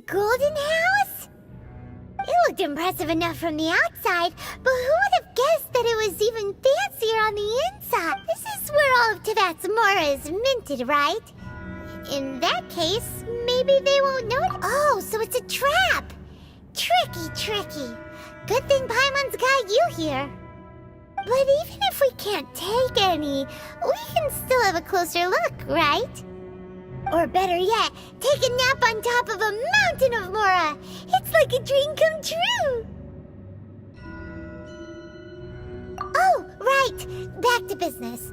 golden house? It looked impressive enough from the outside, but who would have guessed that it was even fancier on the inside? This is where all of Teyvat's mora is minted, right? In that case, maybe they won't know. Oh, so it's a trap! Tricky, tricky. Good thing Paimon's got you here. But even if we can't take any, we can still have a closer look, right? Or better yet, take a nap on top of a mountain of mora. It's like a dream come true. Oh, right. Back to business.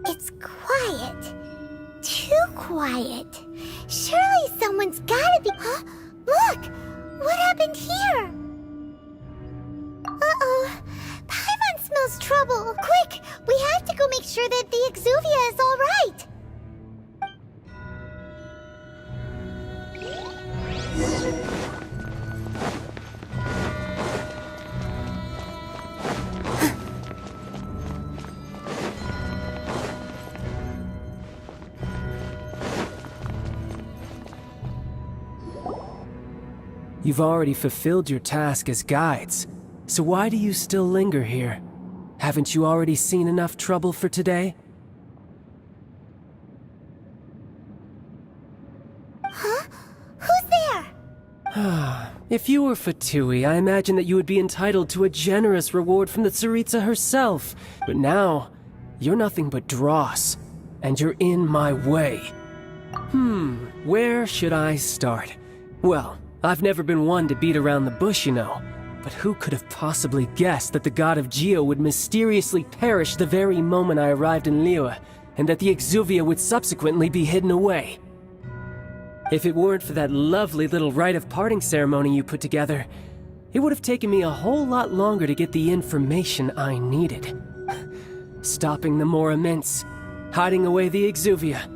It's quiet. Too quiet. Surely someone's gotta be... Huh? Look! What happened here? Uh-oh. Paimon smells trouble. Quick! We have to go make sure that the Exuvia is all right. You've already fulfilled your task as guides, so why do you still linger here? Haven't you already seen enough trouble for today? Huh? Who's there? If you were Fatui, I imagine that you would be entitled to a generous reward from the Tsaritsa herself. But now, you're nothing but dross, and you're in my way. Where should I start? Well, I've never been one to beat around the bush, you know. But who could have possibly guessed that the god of Geo would mysteriously perish the very moment I arrived in Liyue, and that the Exuvia would subsequently be hidden away? If it weren't for that lovely little rite of parting ceremony you put together, it would have taken me a whole lot longer to get the information I needed. Stopping the Mora Mints, hiding away the Exuvia.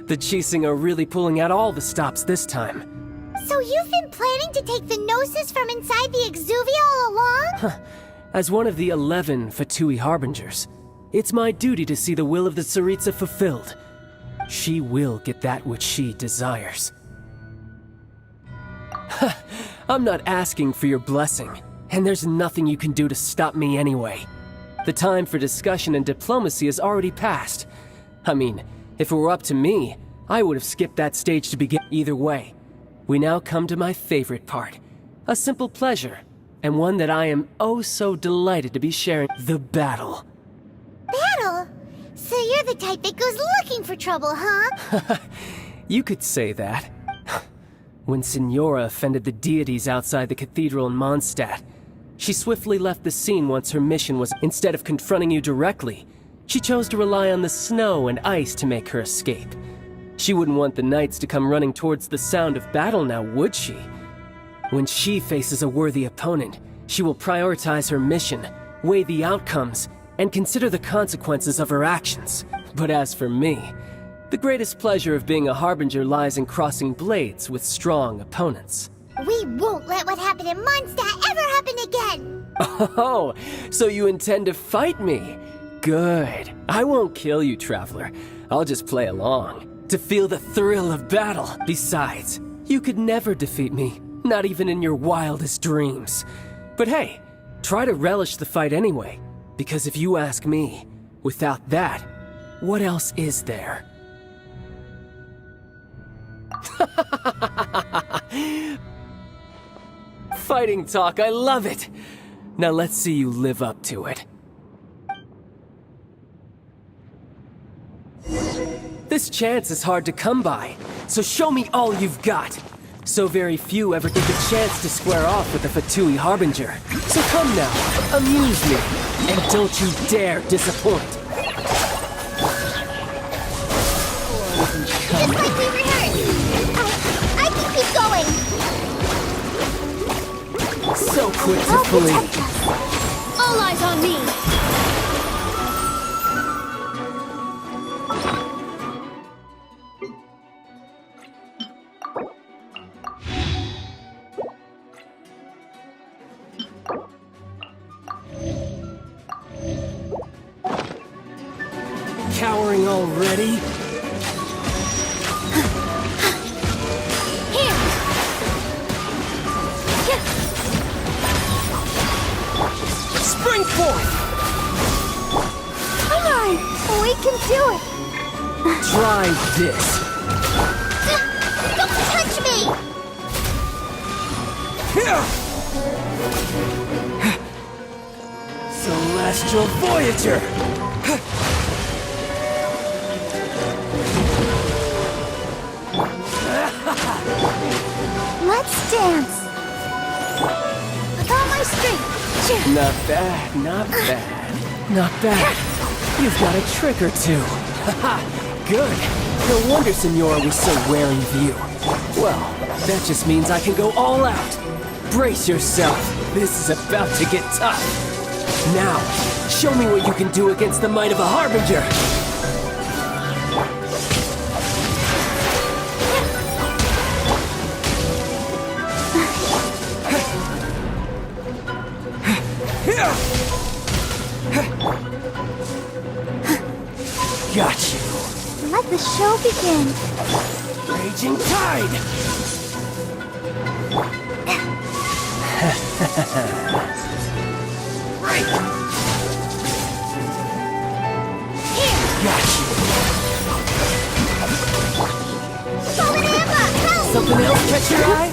The Chising are really pulling out all the stops this time. So you've been planning to take the Gnosis from inside the Exuvia all along? As one of the 11 Fatui Harbingers, it's my duty to see the will of the Tsaritsa fulfilled. She will get that which she desires. I'm not asking for your blessing, and there's nothing you can do to stop me anyway. The time for discussion and diplomacy has already passed. I mean, if it were up to me, I would have skipped that stage to begin. Either way, we now come to my favorite part. A simple pleasure, and one that I am oh so delighted to be sharing. The battle. Battle? So you're the type that goes looking for trouble, huh? You could say that. When Signora offended the deities outside the cathedral in Mondstadt, she swiftly left the scene once her mission was... Instead of confronting you directly, she chose to rely on the snow and ice to make her escape. She wouldn't want the knights to come running towards the sound of battle now, would she? When she faces a worthy opponent, she will prioritize her mission, weigh the outcomes, and consider the consequences of her actions. But as for me, the greatest pleasure of being a Harbinger lies in crossing blades with strong opponents. We won't let what happened in Mondstadt ever happen again! Oh, so you intend to fight me? Good. I won't kill you, Traveler. I'll just play along, to feel the thrill of battle. Besides, you could never defeat me, not even in your wildest dreams. But hey, try to relish the fight anyway, because if you ask me, without that, what else is there? Fighting talk, I love it! Now let's see you live up to it. This chance is hard to come by, so show me all you've got. So very few ever get the chance to square off with a Fatui Harbinger. So come now, amuse me, and don't you dare disappoint. Just like we rehearsed! I can keep going! So quick to believe. All eyes on me! Cowering already? forth! Come on! We can do it! Try this! Don't touch me! Celestial Voyager! Let's dance! With all my strength! Not bad, not bad. Not bad. You've got a trick or two. Haha, good. No wonder Senora was so wary of you. Well, that just means I can go all out. Brace yourself. This is about to get tough. Now, show me what you can do against the might of a Harbinger. Got you. Let the show begin. Raging Tide! Got you. Fallen Amber! Help! Something else catch your eye?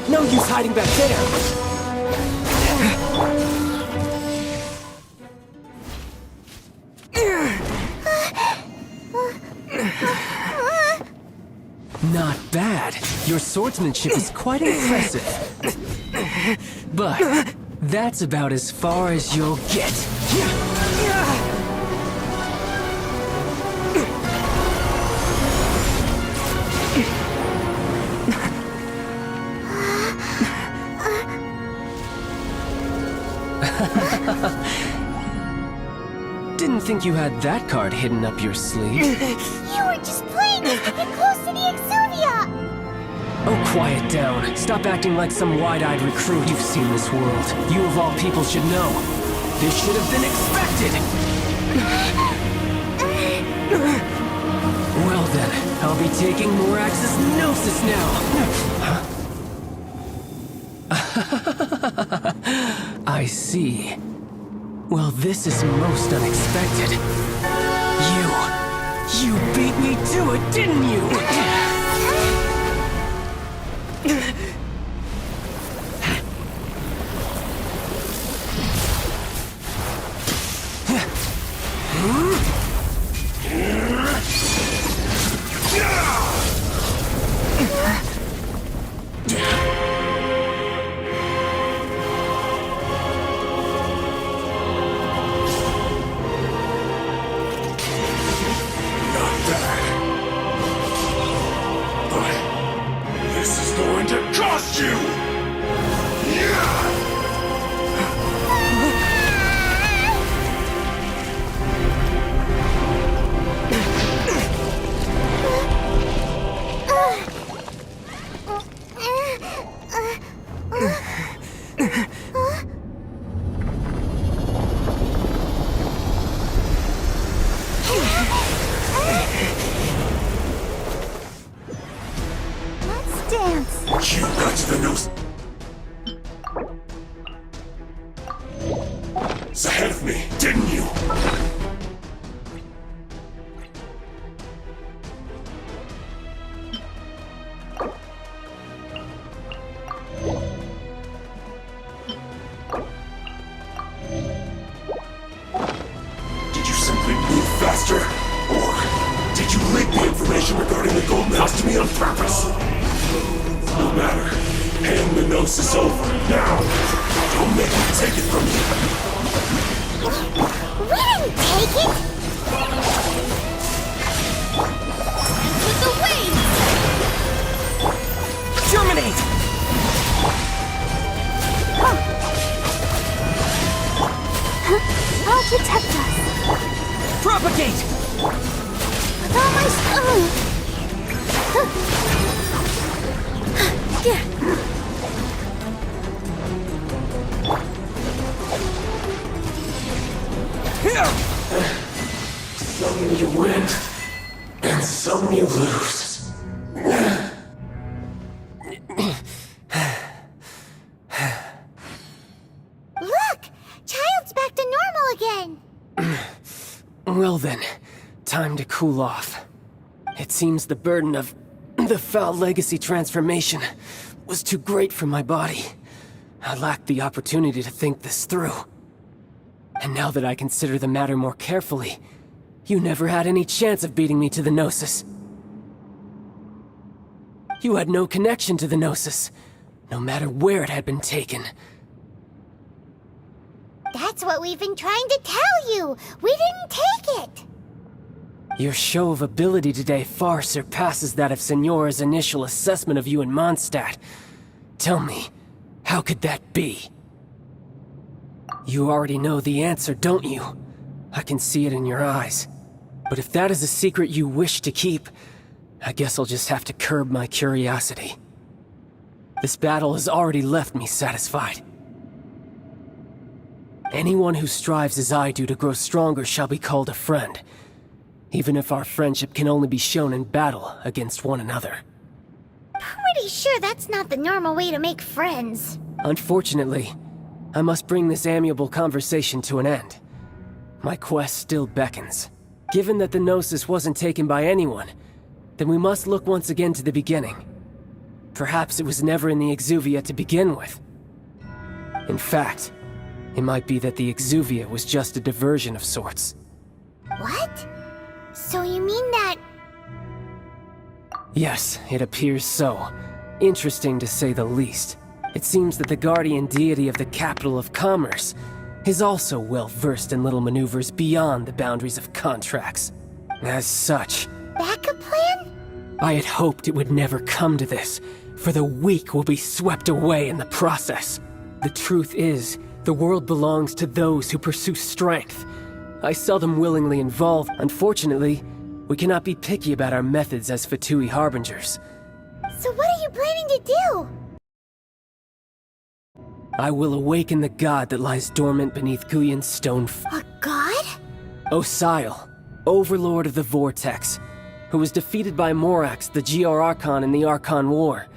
No use hiding back there. Not bad. Your swordsmanship is quite impressive. But that's about as far as you'll get. Didn't think you had that card hidden up your sleeve. You were just playing us to get close to the Exuvia! Oh, quiet down. Stop acting like some wide-eyed recruit. You've seen this world. You of all people should know. This should have been expected! Well then, I'll be taking Morax's Gnosis now! I see. Well, this is most unexpected. You beat me to it, didn't you? You got the nose. It's ahead of me, didn't you? Did you simply move faster? Or did you leak the information regarding the gold medals to me on purpose? No matter. Hand the gnosis over, now. Don't make me take it from you. We didn't take it! With the waves! Germinate! I'll protect us. Propagate! With all my Some you win, and some you lose. then, time to cool off. It seems the burden of the foul legacy transformation was too great for my body. I lacked the opportunity to think this through. And now that I consider the matter more carefully, you never had any chance of beating me to the Gnosis. You had no connection to the Gnosis, no matter where it had been taken. That's what we've been trying to tell you! We didn't take it! Your show of ability today far surpasses that of Signora's initial assessment of you in Mondstadt. Tell me, how could that be? You already know the answer, don't you? I can see it in your eyes. But if that is a secret you wish to keep, I guess I'll just have to curb my curiosity. This battle has already left me satisfied. Anyone who strives as I do to grow stronger shall be called a friend, even if our friendship can only be shown in battle against one another. Pretty sure that's not the normal way to make friends. Unfortunately, I must bring this amiable conversation to an end. My quest still beckons. Given that the Gnosis wasn't taken by anyone, then we must look once again to the beginning. Perhaps it was never in the Exuvia to begin with. In fact, it might be that the Exuvia was just a diversion of sorts. What? So you mean that... Yes, it appears so. Interesting to say the least. It seems that the guardian deity of the capital of commerce is also well versed in little maneuvers beyond the boundaries of contracts. As such, backup plan? I had hoped it would never come to this, for the weak will be swept away in the process. The truth is, the world belongs to those who pursue strength. I seldom willingly involve. Unfortunately, we cannot be picky about our methods as Fatui Harbingers. So what are you planning to do? I will awaken the god that lies dormant beneath Guyon's stone. A god? Osial, overlord of the Vortex, who was defeated by Morax, the Geo-Archon in the Archon War,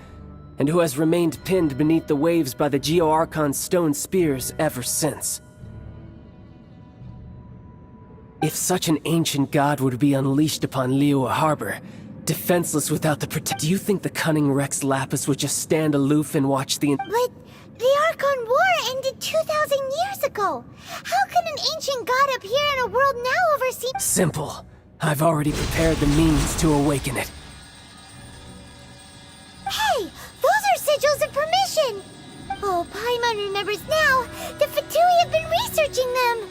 and who has remained pinned beneath the waves by the Geo-Archon's stone spears ever since. If such an ancient god were to be unleashed upon Liyue Harbor, defenseless without the do you think the cunning Rex Lapis would just stand aloof and watch the But the Archon War ended 2,000 years ago. How can an ancient god appear in a world now overseen? Simple. I've already prepared the means to awaken it. Hey! Those are sigils of permission! Oh, Paimon remembers now. The Fatui have been researching them.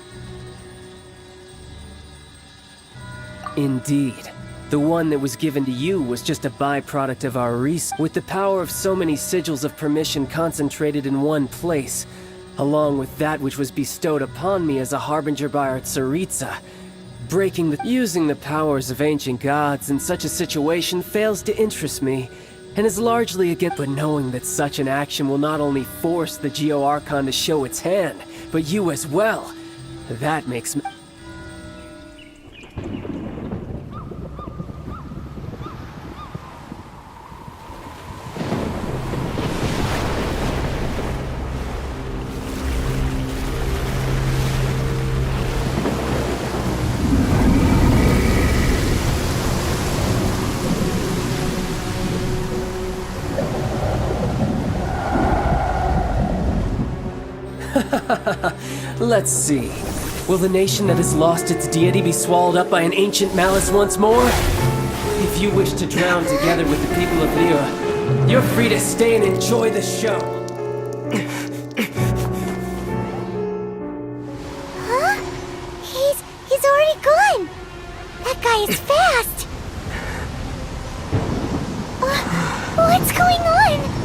Indeed. The one that was given to you was just a byproduct of our research. With the power of so many sigils of permission concentrated in one place, along with that which was bestowed upon me as a harbinger by our Tsaritsa, using the powers of ancient gods in such a situation fails to interest me, and is largely against. But knowing that such an action will not only force the Geo-Archon to show its hand, but you as well, that makes me... Let's see. Will the nation that has lost its deity be swallowed up by an ancient malice once more? If you wish to drown together with the people of Liyue, you're free to stay and enjoy the show. Huh? He's already gone. That guy is fast. What's going on?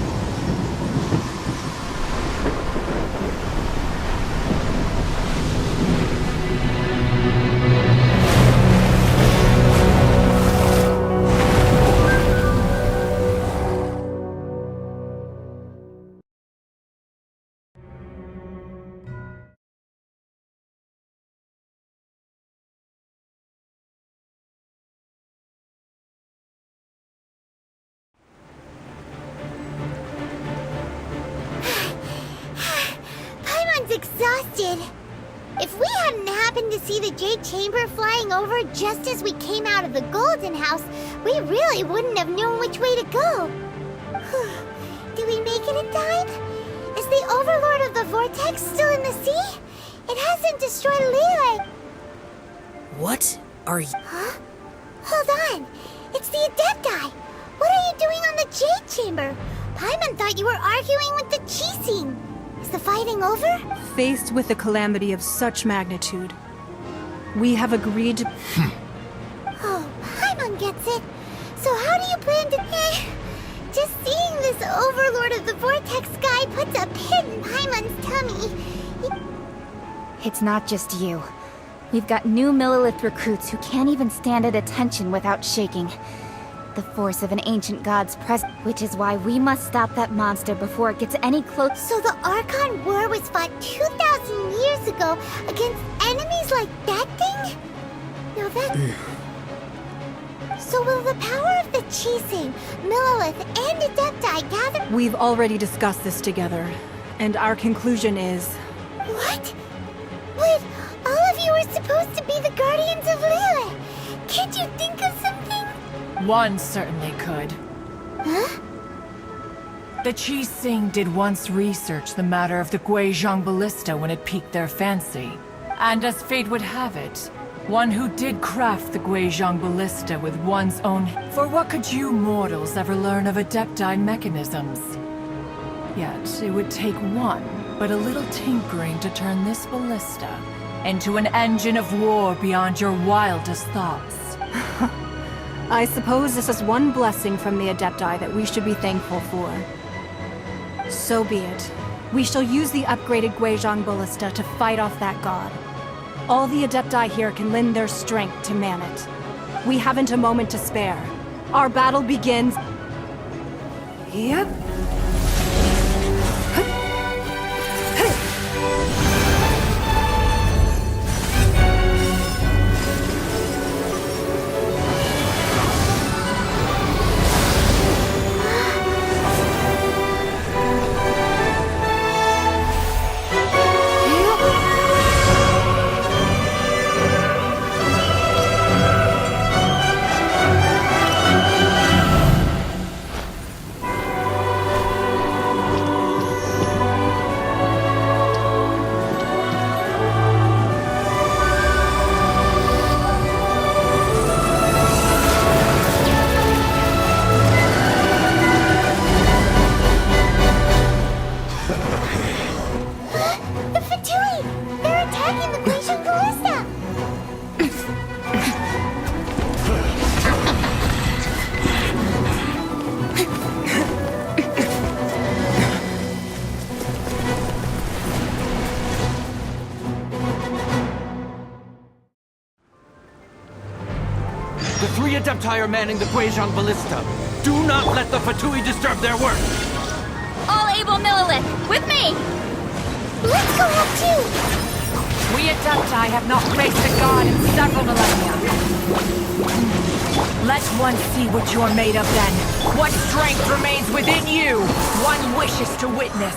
Exhausted. If we hadn't happened to see the Jade Chamber flying over just as we came out of the Golden House, we really wouldn't have known which way to go. Did we make it in time? Is the Overlord of the Vortex still in the sea? It hasn't destroyed Lele. What are you? Huh? Hold on. It's the Adepti. What are you doing on the Jade Chamber? Paimon thought you were arguing with the Chising. Is the fighting over? Faced with a calamity of such magnitude, we have agreed to... Oh, Paimon gets it. So how do you plan to... Just seeing this Overlord of the Vortex guy puts a pit in Paimon's tummy. It's not just you. We've got new Millilith recruits who can't even stand at attention without shaking. The force of an ancient god's presence, which is why we must stop that monster before it gets any close. So the Archon War was fought 2,000 years ago against enemies like that thing? Now that... So will the power of the Chising, Millilith, and Adepti gather... We've already discussed this together, and our conclusion is... What? Wait, all of you are supposed to be the Guardians of Lele. Can't you think of something? One certainly could. Huh? The Chising did once research the matter of the Guizhong Ballista when it piqued their fancy. And as fate would have it, one who did craft the Guizhong Ballista with one's own... For what could you mortals ever learn of Adepti mechanisms? Yet, it would take one, but a little tinkering to turn this ballista into an engine of war beyond your wildest thoughts. I suppose this is one blessing from the Adepti that we should be thankful for. So be it. We shall use the upgraded Guizhong Ballista to fight off that god. All the Adepti here can lend their strength to man it. We haven't a moment to spare. Our battle begins... Yep. The three Adepti are manning the Guizhong Ballista. Do not let the Fatui disturb their work! All able Millilith, with me! Let's go up too! We Adepti have not faced a god in several millennia. Let one see what you're made of then. What strength remains within you, one wishes to witness.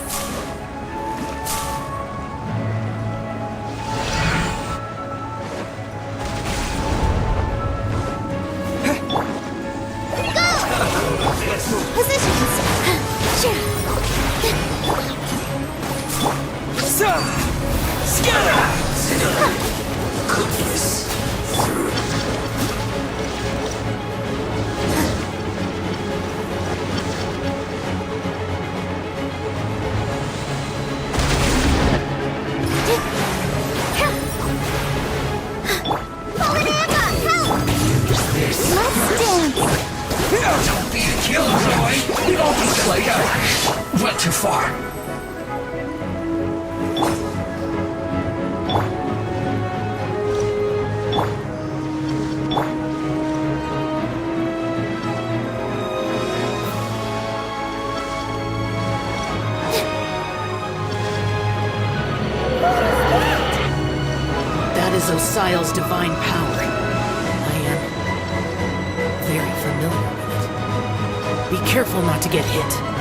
Don't be a killjoy! We don't be played out! Went too far. That is Osial's divine power. I am very familiar with it. Be careful not to get hit.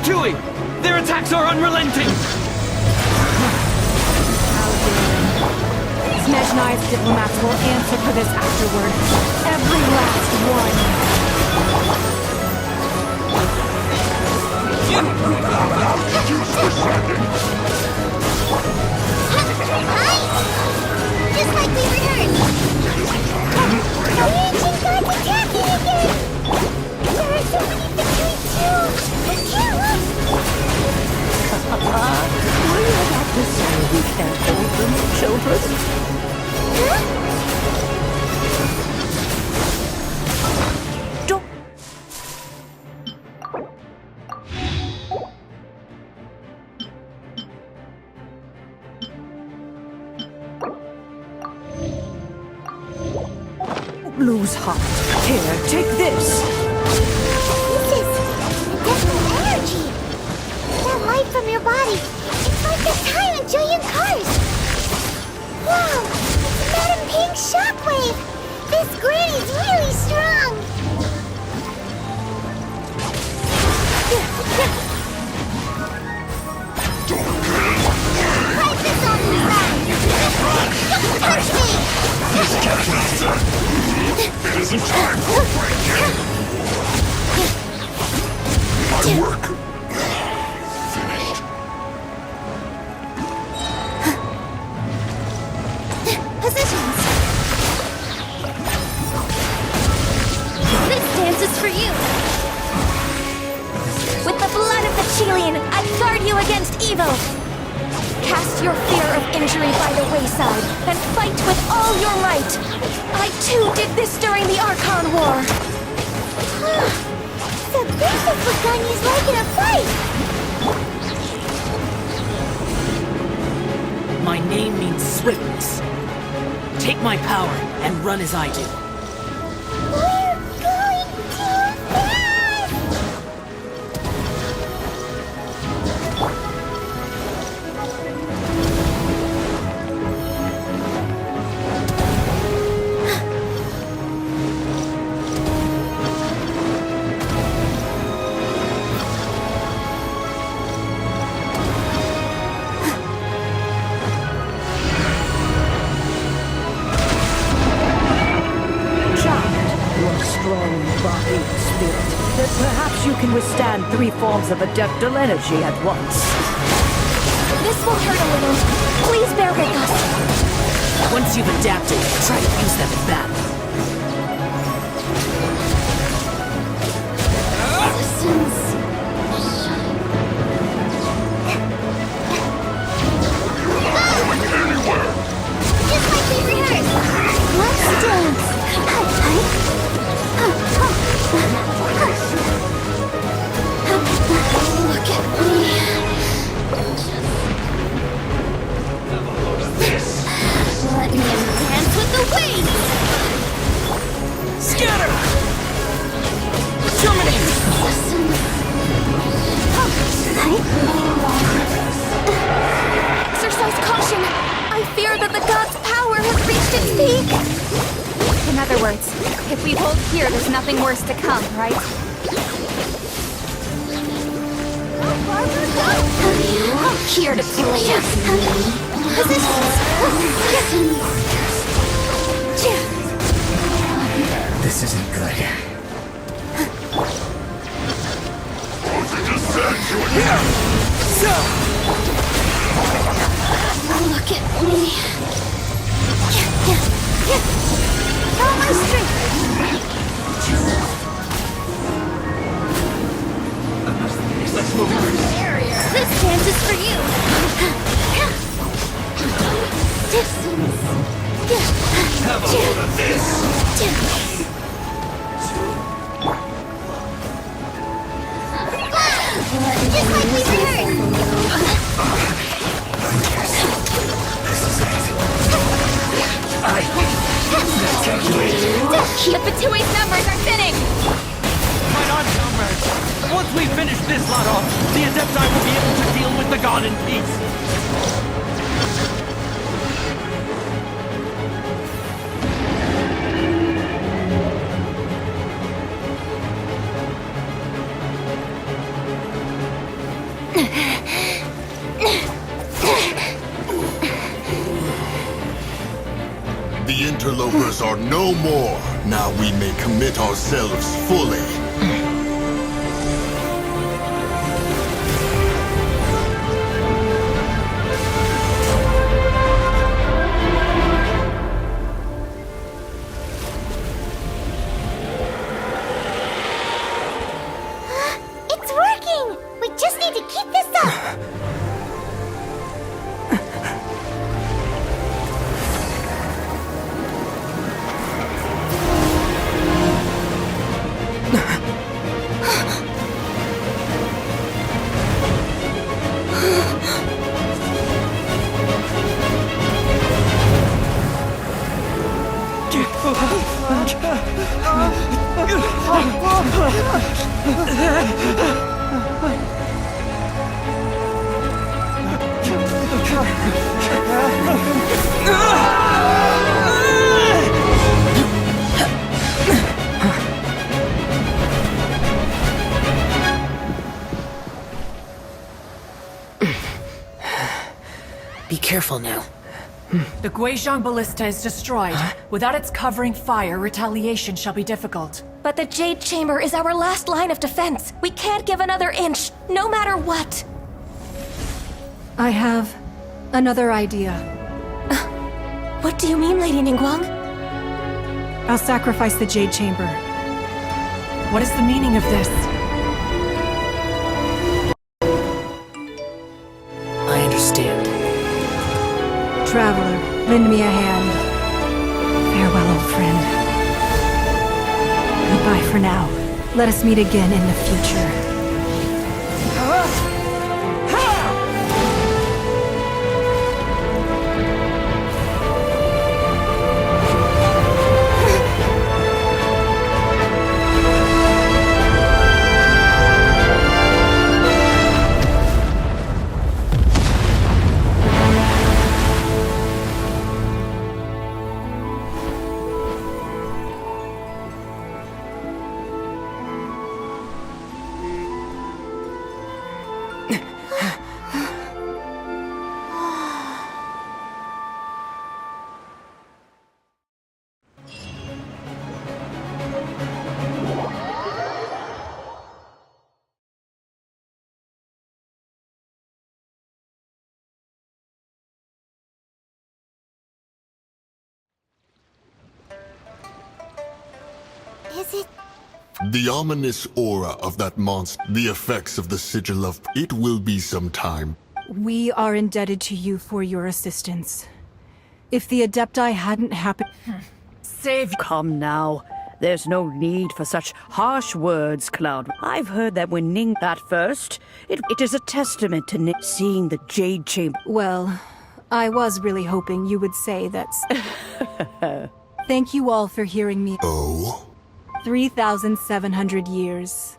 Fatui! Their attacks are unrelenting! Snezhnai's diplomats will answer for this afterward. Every last one. Just like we rehearsed! The ancient god's attacking again! There are so many victories too! I can't look! Were you about to say we can't hold them, children? Huh? Don't... Lose heart. Here, take this. This is additional energy! That light from your body, it's like the time in Julian cars! Wow! It's Madam Pink's shockwave! This granny's really strong! Hide this on the side! Don't touch me! It isn't time for breaking! My work finished. Positions! This dance is for you! With the blood of the Chilean, I guard you against evil! Cast your fear of injury by the wayside, and fight with all your might! I too did this during the Archon War! The business with Ganya's like in a fight! My name means swiftness. Take my power and run as I do. We're going too fast! Strong body and spirit, that perhaps you can withstand 3 forms of adeptal energy at once. This will hurt a little. Please bear with us. Once you've adapted, try to use them in battle. Just like we rehearsed! Let's dance! Look at me! Let me dance with the waves! Scatter! Terminate! Exercise caution! I fear that the god's power has reached its peak! In other words, if we hold here, there's nothing worse to come, right? Here to play Positions! This isn't good. Look at me! All my strength! This dance is for you! Have a load of this! Just like we rehearsed! The Fatui's numbers are thinning! Right on, comrades. Once we finish this lot off, the Adepti will be able to deal with the god in peace. interlopers are no more. Now we may commit ourselves fully. It's working! We just need to keep this up! Be careful now. The Guizhong Ballista is destroyed. Without its covering fire, retaliation shall be difficult. But the Jade Chamber is our last line of defense. We can't give another inch, no matter what. I have another idea. What do you mean, Lady Ningguang? I'll sacrifice the Jade Chamber. What is the meaning of this? I understand. Traveler, lend me a hand. Farewell, old friend. Goodbye for now. Let us meet again in the future. Is it? The ominous aura of that monster, the effects of the sigil of... It will be some time. We are indebted to you for your assistance. If the Adepti hadn't happened... Save. Come now. There's no need for such harsh words, Cloud. I've heard that when Ning got first, it is a testament to Ning seeing the Jade Chamber. Well, I was really hoping you would say that's... Thank you all for hearing me. Oh? 3,700 years.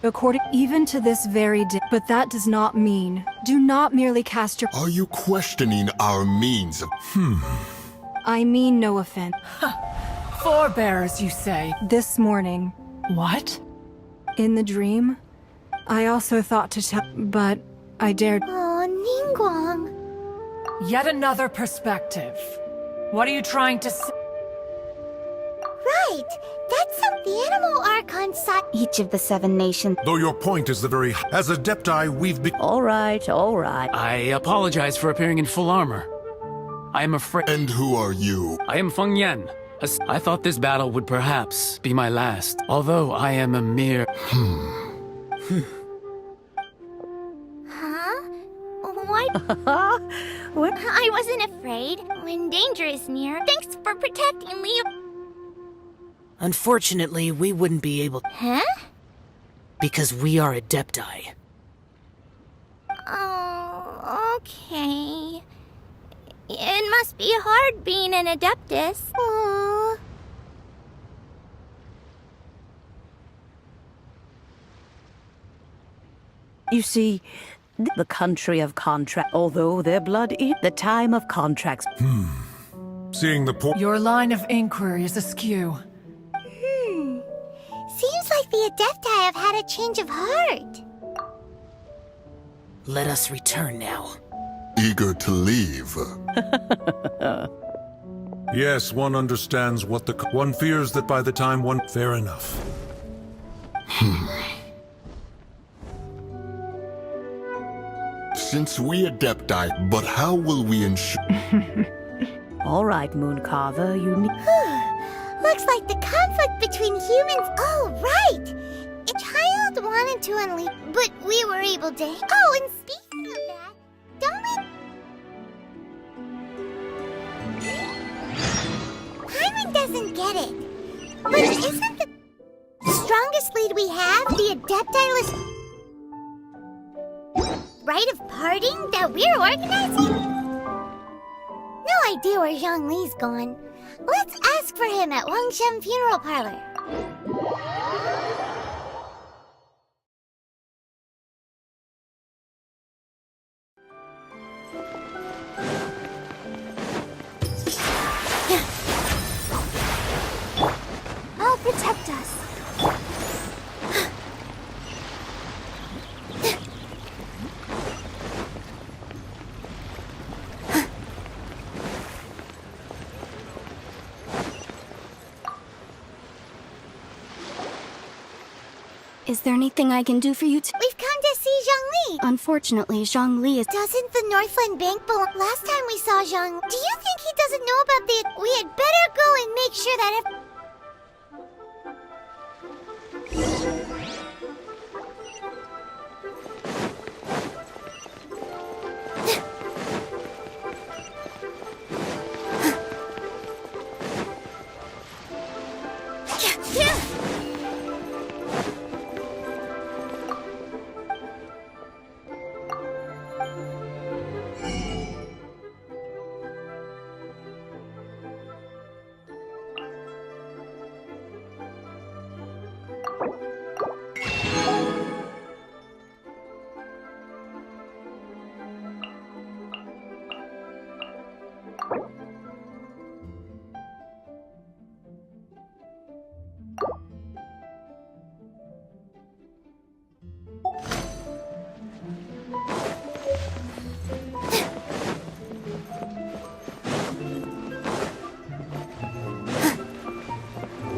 According even to this very day. But that does not mean, do not merely cast your... Are you questioning our means of... I mean no offense. Forebears, you say? This morning, What? in the dream, I also thought to tell, but I dared... Oh, Ningguang. Yet another perspective. What are you trying to say? Right! That's how the Animal Archon saw... Each of the 7 nations. Though your point is the very... As Adepti, we've been... All right, all right. I apologize for appearing in full armor. I am afraid... And who are you? I am Feng Yan. I thought this battle would perhaps be my last, although I am a mere... Huh? What? What? I wasn't afraid. When danger is near, thanks for protecting Leo. Unfortunately, we wouldn't be able Huh? because we are Adepti. Oh, okay. It must be hard being an Adeptus. Aww. You see, the country of contract, although their blood is the time of contracts. Seeing the poor... Your line of inquiry is askew. Seems like the Adepti have had a change of heart. Let us return now. Eager to leave. Yes, one understands what the... One fears that by the time one... Fair enough. Since we Adepti, but how will we ensure... All right, Mooncarver, you need... Looks like the conflict between humans. Oh, right! A child wanted to unleash, but we were able to. Oh, and speaking of that, don't we? Paimon doesn't get it. But isn't the strongest lead we have the Adepti rite of parting that we're organizing? No idea where Zhongli's gone. Let's ask for him at Wangshen Funeral Parlor. I'll protect us. Is there anything I can do for you We've come to see Zhongli. Unfortunately, Zhongli is... Doesn't the Northland Bank belong? Last time we saw Zhong, do you think he doesn't know about the... We had better go and make sure that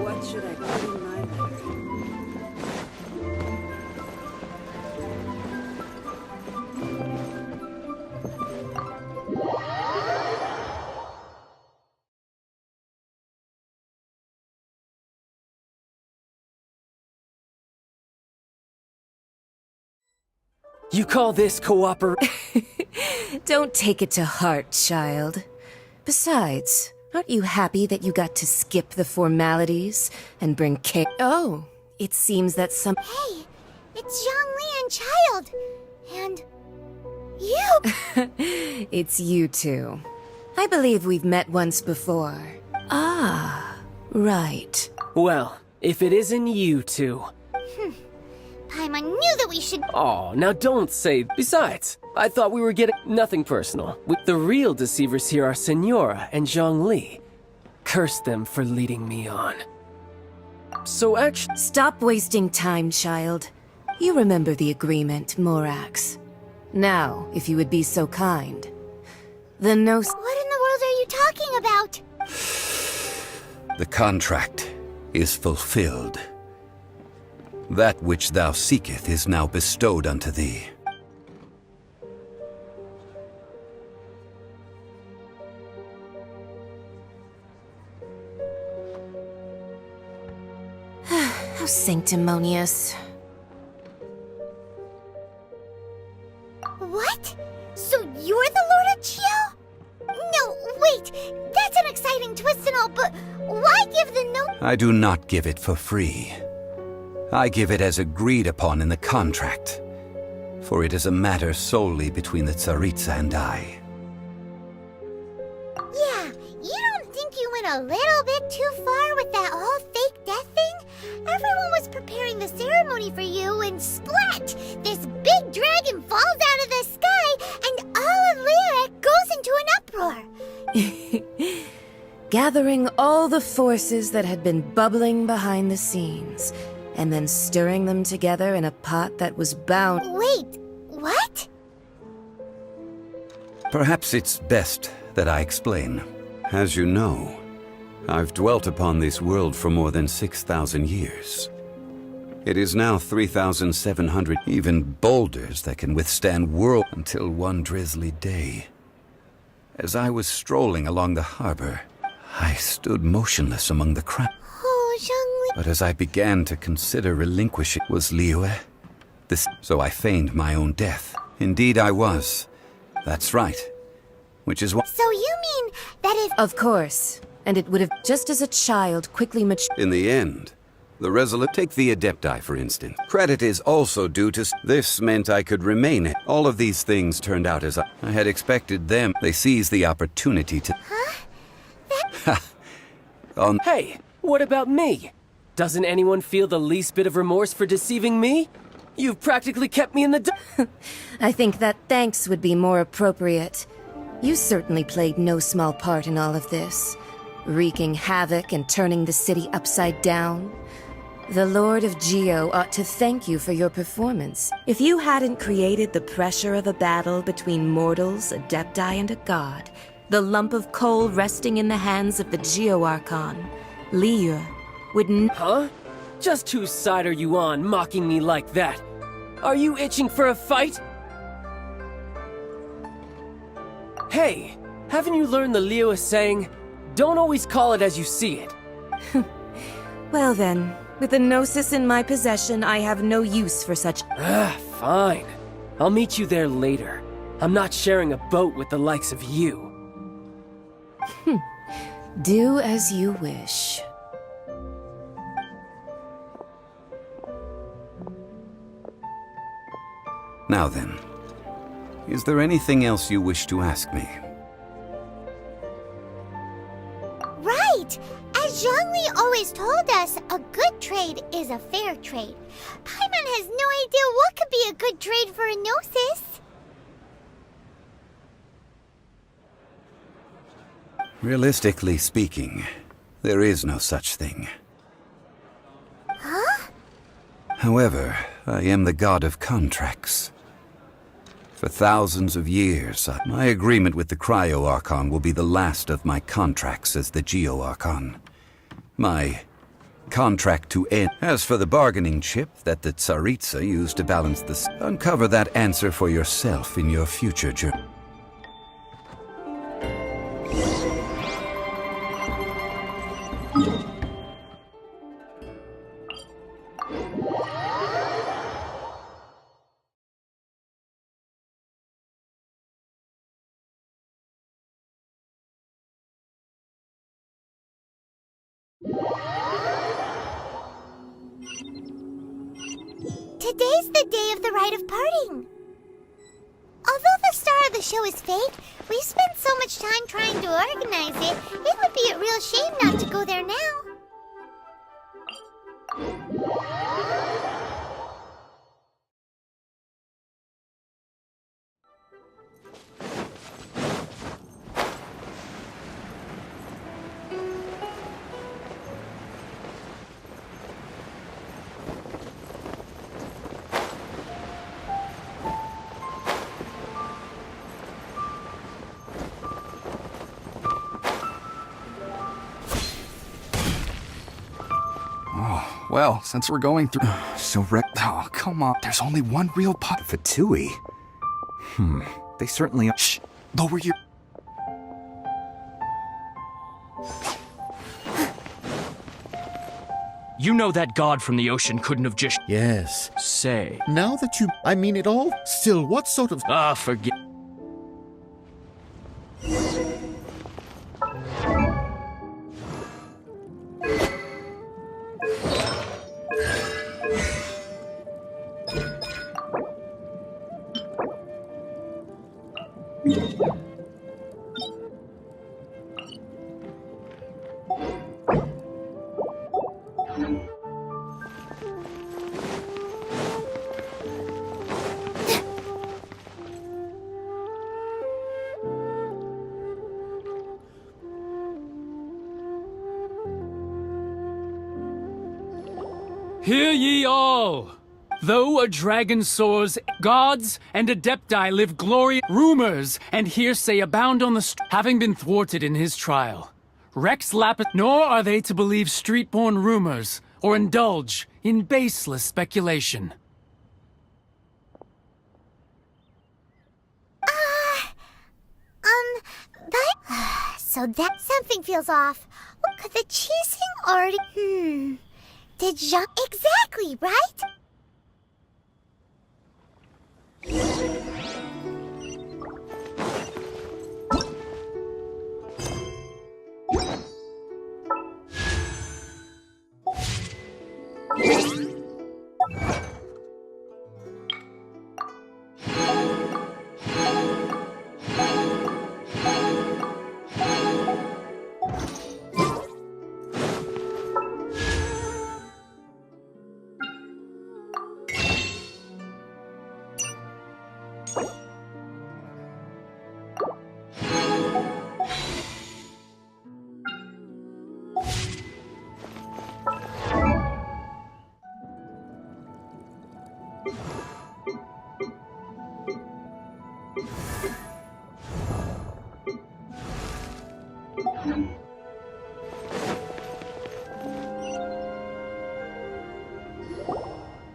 What should I put in my letter? You call this Don't take it to heart, child. Besides, aren't you happy that you got to skip the formalities and bring cake? Oh, it seems that some... Hey, it's Zhongli and Child. And... you! It's you two. I believe we've met once before. Ah, right. Well, if it isn't you two... Paimon knew that we should... Oh, now don't say... Besides, I thought we were getting... Nothing personal. The real deceivers here are Senora and Zhongli. Curse them for leading me on. So actually... Stop wasting time, child. You remember the agreement, Morax. Now, if you would be so kind. The no... What in the world are you talking about? The contract is fulfilled. That which thou seeketh is now bestowed unto thee. How sanctimonious. What? So you're the Lord of Chiao? No, wait! That's an exciting twist and all, but why give the note? I do not give it for free. I give it as agreed upon in the contract, for it is a matter solely between the Tsaritsa and I. Yeah, you don't think you went a little bit too far with that whole fake death thing? Everyone was preparing the ceremony for you, and splat! This big dragon falls out of the sky, and all of Lyric goes into an uproar. Gathering all the forces that had been bubbling behind the scenes, and then stirring them together in a pot that was bound... Wait, what? Perhaps it's best that I explain. As you know, I've dwelt upon this world for more than 6,000 years. It is now 3,700, even boulders that can withstand world until one drizzly day. As I was strolling along the harbor, I stood motionless among the crowd. Oh, Zhongli. But as I began to consider relinquishing, was Liyue? So I feigned my own death. Indeed I was. That's right. Which is what— So you mean that if— Of course. And it would have, just as a child quickly matured. In the end, the resolute— Take the Adepti, for instance. Credit is also due to— This meant I could remain. All of these things turned out as I had expected them. They seized the opportunity to— Huh? Hey, what about me? Doesn't anyone feel the least bit of remorse for deceiving me? You've practically kept me in the dark. I think that thanks would be more appropriate. You certainly played no small part in all of this, wreaking havoc and turning the city upside down. The Lord of Geo ought to thank you for your performance. If you hadn't created the pressure of a battle between mortals, Adepti, and a god, the lump of coal resting in the hands of the Geo Archon, Liyue, would— Huh? Just whose side are you on, mocking me like that? Are you itching for a fight? Hey, haven't you learned the Liyue saying, don't always call it as you see it? Well then, with the Gnosis in my possession, I have no use for such— Fine. I'll meet you there later. I'm not sharing a boat with the likes of you. Do as you wish. Now then, is there anything else you wish to ask me? Right! As Zhongli always told us, a good trade is a fair trade. Paimon has no idea what could be a good trade for a Gnosis. Realistically speaking, there is no such thing. Huh? However, I am the god of contracts. For thousands of years, my agreement with the Cryo Archon will be the last of my contracts as the Geo Archon. My contract to end. As for the bargaining chip that the Tsaritsa used to balance the— Uncover that answer for yourself in your future journey. Today's the day of the rite of parting. Although the star of the show is fake, we spent so much time trying to organize it, it would be a real shame not to go there now. Well, since we're going through— Oh, come on. There's only one real pot— Fatui? They certainly are— Shh! Lower your— You know that god from the ocean couldn't have just— Yes. Say. Now that you— I mean it all? Still, what sort of— Forget. Hear ye all! Though a dragon soars, gods and Adepti live glorious. Rumors and hearsay abound on the having been thwarted in his trial. Rex Lapis, nor are they to believe street-born rumors or indulge in baseless speculation. So that something feels off. Could the cheesing already... Did Jean... Exactly, right?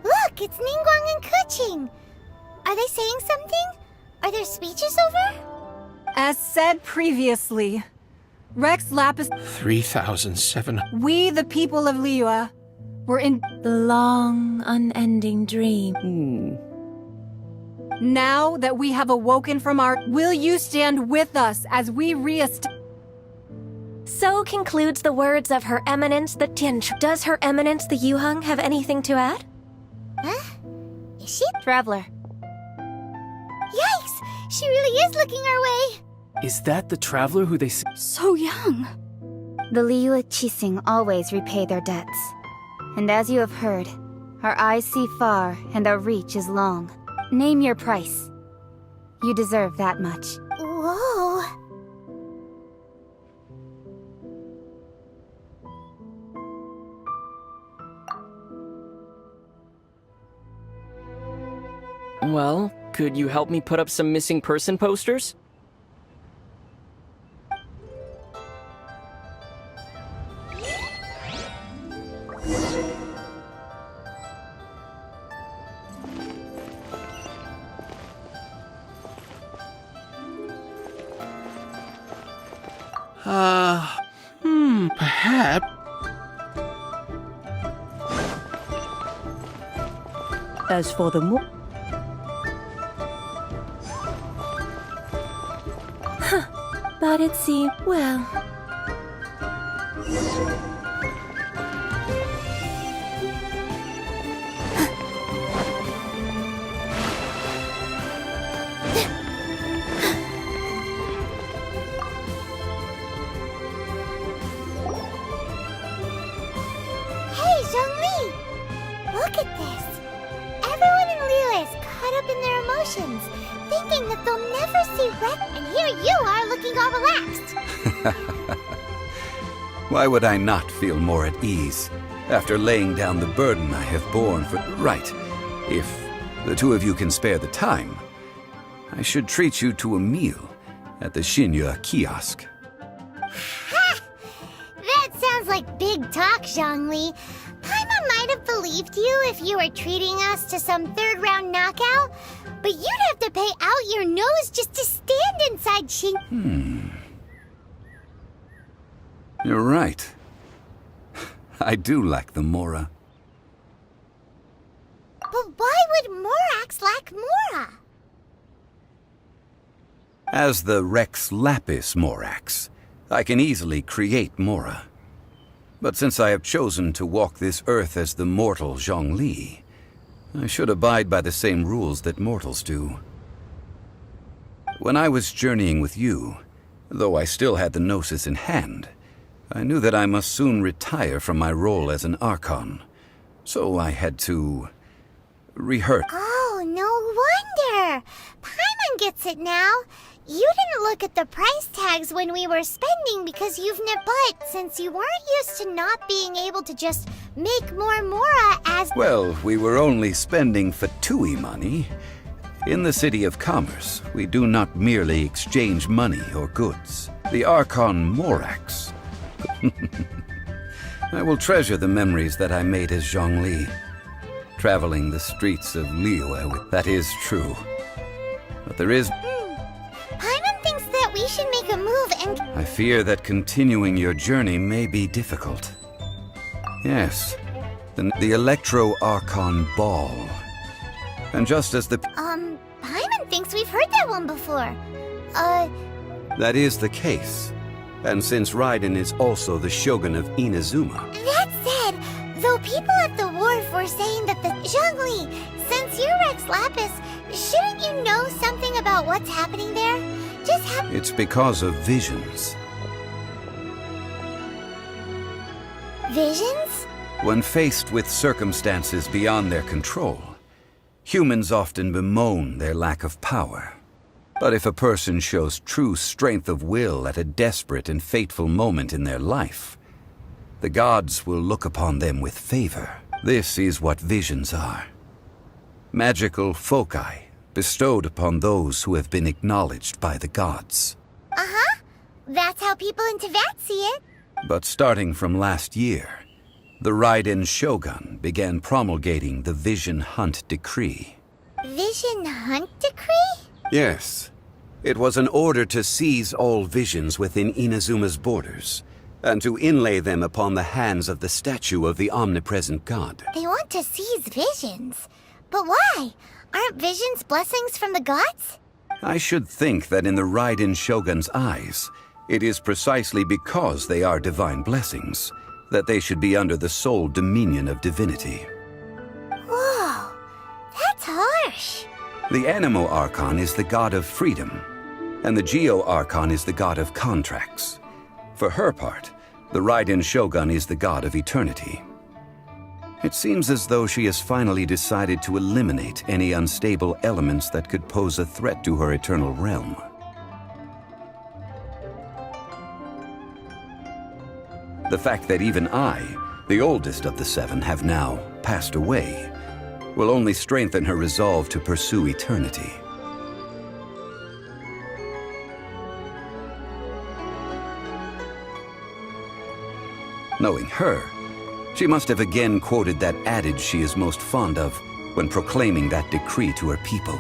Look, it's Ningguang and Kuching. Are they saying something? Are their speeches over? As said previously, Rex Lapis... 3,007... We, the people of Liyue, were in... The long, unending dream. Now that we have awoken from our... Will you stand with us as we So concludes the words of Her Eminence the Tianchu. Does Her Eminence the Yuheng have anything to add? Huh? Is she? Traveler. Yikes! She really is looking our way! Is that the traveler who they... So young. The Liyue Qixing always repay their debts. And as you have heard, our eyes see far and our reach is long. Name your price. You deserve that much. Whoa! Well, could you help me put up some missing person posters? Perhaps... As for the But it seems... well... Hey, Zhongli! Look at this! Everyone in Liyue is caught up in their emotions, thinking that they'll never see Rex, and here you are looking all relaxed! Why would I not feel more at ease after laying down the burden I have borne for... Right. If the two of you can spare the time, I should treat you to a meal at the Xinyue kiosk. Ha! That sounds like big talk, Zhongli. Paimon might have believed you if you were treating us to some third-round knockout, but you'd have to pay out your nose just to stand inside Xin... You're right. I do lack the Mora. But why would Morax lack Mora? As the Rex Lapis Morax, I can easily create Mora. But since I have chosen to walk this earth as the mortal Zhongli, I should abide by the same rules that mortals do. When I was journeying with you, though I still had the Gnosis in hand, I knew that I must soon retire from my role as an Archon. So I had to... rehearse. Oh, no wonder! Paimon gets it now. You didn't look at the price tags when we were spending because you've but since you weren't used to not being able to just make more Mora as... Well, we were only spending Fatui money. In the City of Commerce, we do not merely exchange money or goods. The Archon Morax I will treasure the memories that I made as Zhongli. Traveling the streets of Liyue with... That is true. But there is... Paimon thinks that we should make a move and... I fear that continuing your journey may be difficult. Yes, the Electro-Archon Ball. And just as the... Paimon thinks we've heard that one before. That is the case. And since Raiden is also the Shogun of Inazuma... That said, though people at the wharf were saying that the... Zhongli, since you're Rex Lapis, shouldn't you know something about what's happening there? It's because of visions. Visions? When faced with circumstances beyond their control, humans often bemoan their lack of power. But if a person shows true strength of will at a desperate and fateful moment in their life, the gods will look upon them with favor. This is what visions are. Magical foci bestowed upon those who have been acknowledged by the gods. Uh-huh. That's how people in Teyvat see it. But starting from last year, the Raiden Shogun began promulgating the Vision Hunt Decree. Vision Hunt Decree? Yes. It was an order to seize all visions within Inazuma's borders, and to inlay them upon the hands of the statue of the omnipresent god. They want to seize visions. But why? Aren't visions blessings from the gods? I should think that in the Raiden Shogun's eyes, it is precisely because they are divine blessings that they should be under the sole dominion of divinity. Whoa, that's harsh. The Animo Archon is the god of freedom, and the Geo Archon is the god of contracts. For her part, the Raiden Shogun is the god of eternity. It seems as though she has finally decided to eliminate any unstable elements that could pose a threat to her eternal realm. The fact that even I, the oldest of the seven, have now passed away, will only strengthen her resolve to pursue eternity. Knowing her, she must have again quoted that adage she is most fond of when proclaiming that decree to her people.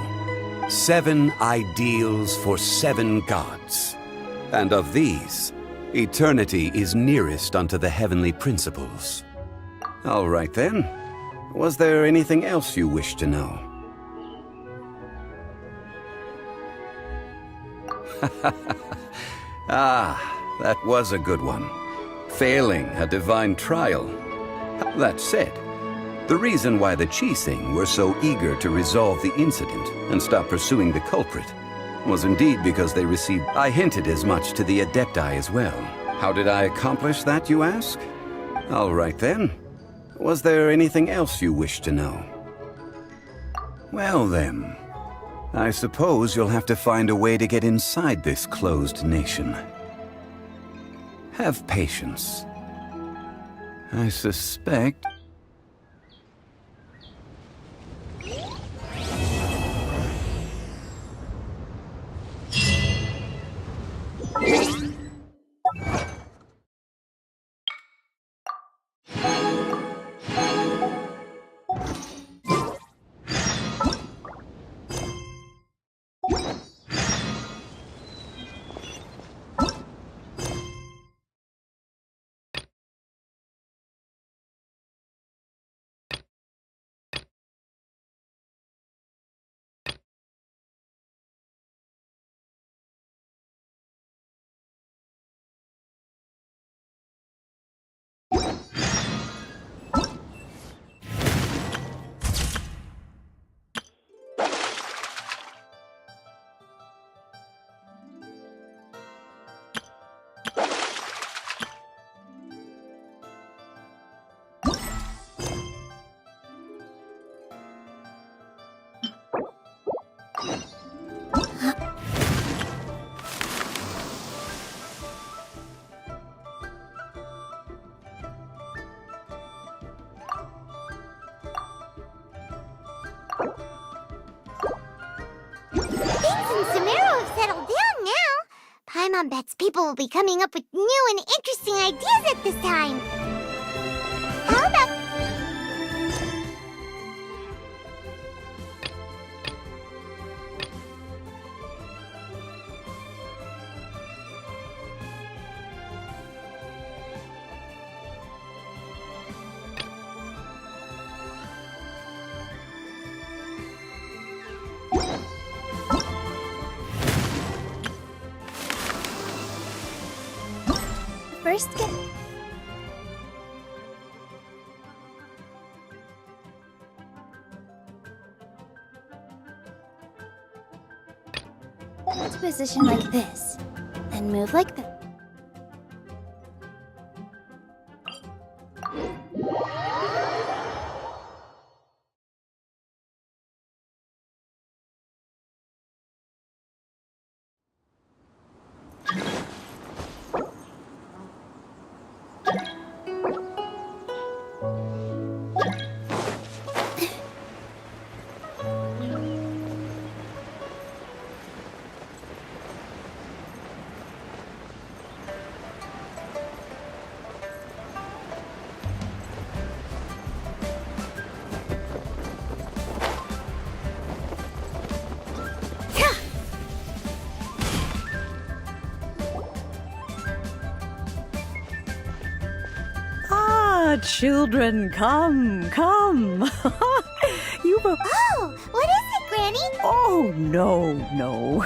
7 ideals for 7 gods. And of these, eternity is nearest unto the heavenly principles. All right then. Was there anything else you wish to know? Ah, that was a good one. Failing a divine trial. That said, the reason why the Qixing were so eager to resolve the incident and stop pursuing the culprit was indeed because they received... I hinted as much to the Adepti as well. How did I accomplish that, you ask? All right then. Was there anything else you wish to know? Well then, I suppose you'll have to find a way to get inside this closed nation. Have patience. I suspect... Mom bets people will be coming up with new and interesting ideas at this time. How about... First get... to position like this, then move like this. Children, come, come. You've Oh, what is it, Granny? Oh, no.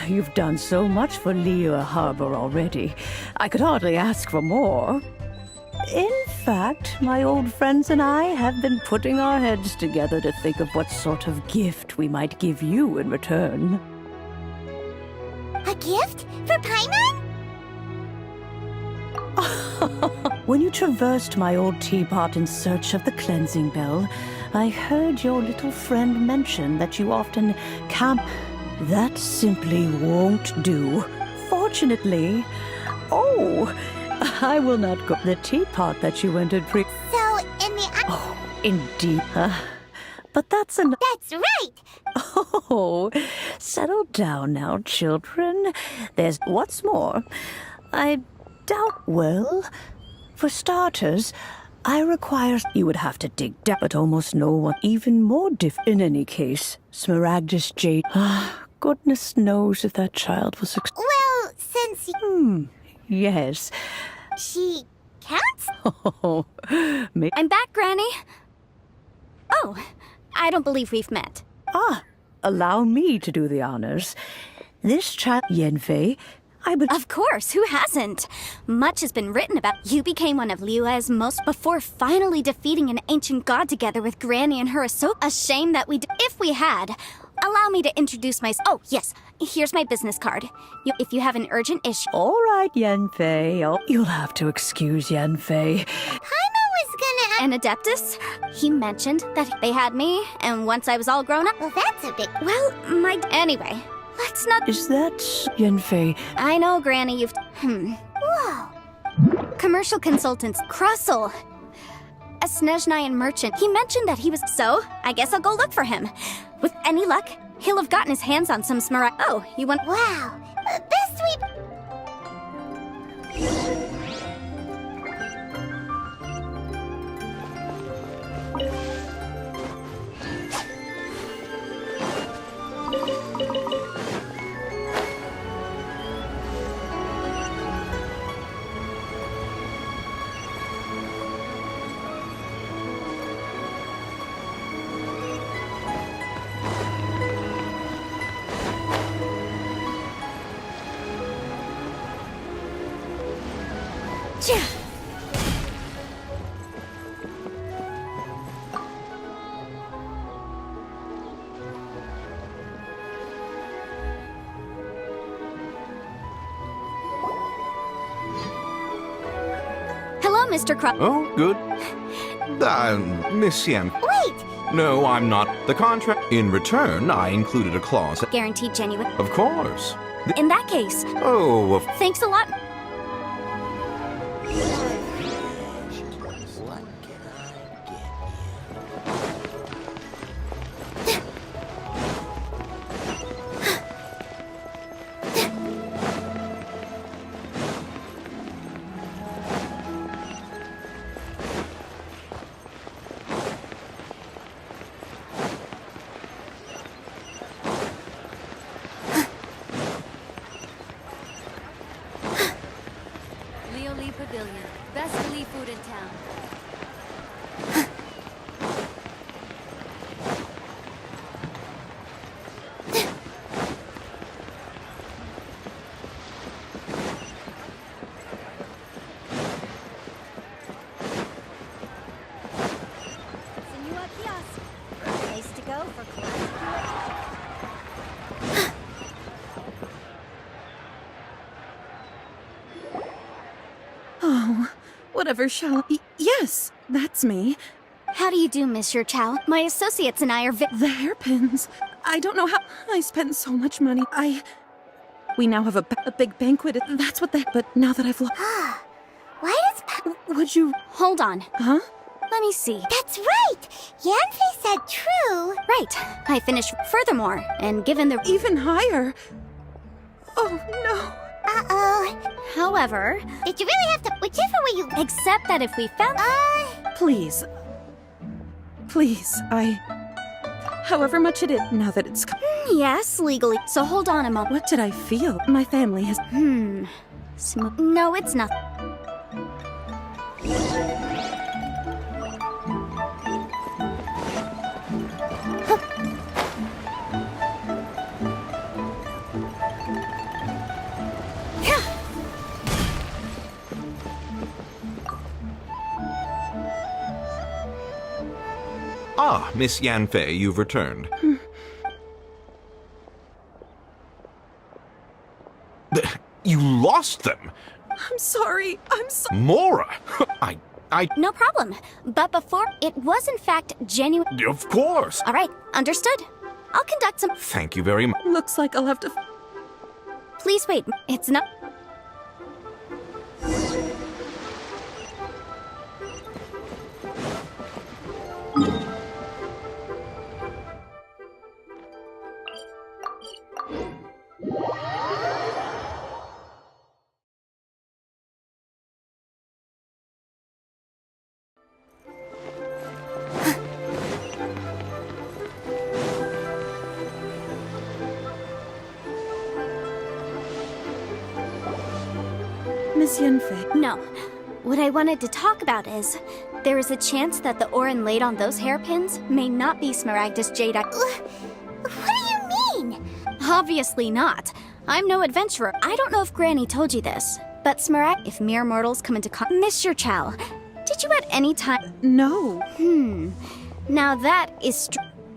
You've done so much for Lea Harbor already. I could hardly ask for more. In fact, my old friends and I have been putting our heads together to think of what sort of gift we might give you in return. A gift? For Paimon? When you traversed my old teapot in search of the cleansing bell, I heard your little friend mention that you often camp. That simply won't do. Fortunately, I will not go the teapot that you entered So, in the... Oh, indeed. But that's That's right! Oh, settle down now, children. What's more, I doubt, well, for starters, I require you would have to dig down, but almost no one, even more in any case, Smaragdus Jade. Goodness knows if that child was Well, since... Yes. She counts? Oh, I'm back, Granny. Oh, I don't believe we've met. Allow me to do the honors. This child, Yenfei, Of course, who hasn't? Much has been written about. You became one of Liu's most before finally defeating an ancient god together with Granny and her A shame that if we had. Allow me to introduce myself. Oh, yes. Here's my business card. If you have an urgent issue. All right, Yenfei. You'll have to excuse Yenfei. Paimon was gonna... An Adeptus? He mentioned that they had me, and once I was all grown up... Well, that's a bit... Well, Anyway, let's not... Is that Yenfei? I know, Granny, you've... Whoa. Commercial consultants, Krustle. A Snezhnayan merchant. He mentioned that he was... So, I guess I'll go look for him. With any luck, he'll have gotten his hands on some Oh, you want... Wow. Best we... Hello, Mr. Krustle. Oh, good. Miss Yen. Wait! No, I'm not. The contract. In return, I included a clause. Guaranteed genuine. Of course. In that case... Oh, Thanks a lot. Rio Lee Pavilion. Best Lee food in town. Place to go for classic. Oh, whatever shall... Yes, that's me. How do you do, Monsieur Chow? My associates and I are The hairpins. I don't know how... I spent so much money. We now have a big banquet. That's what But now that I've lost... Why does... Would you... Hold on. Huh? Let me see. That's right! Yanfei said true! Right. I finished. Furthermore, and given the... Even higher. Oh, no. Uh-oh. However... Did you really have to... Whichever way you... Except that if we found... Please. Please, however much it is, now that it's... Yes, legally. So hold on a moment. What did I feel? My family has... No, it's not. Ah, Miss Yanfei, you've returned. You lost them? I'm sorry. Mora! I... No problem. But before, it was in fact genuine. Of course! All right, understood. I'll conduct some... Thank you very much. Looks like I'll have to... Please wait. It's not... Miss Yanfei. No. What I wanted to talk about is, there is a chance that the ore laid on those hairpins may not be Smaragdus Jade. What do you mean? Obviously not. I'm no adventurer. I don't know if Granny told you this, but if mere mortals come into Monsieur Chow, did you at any time... No. Now that is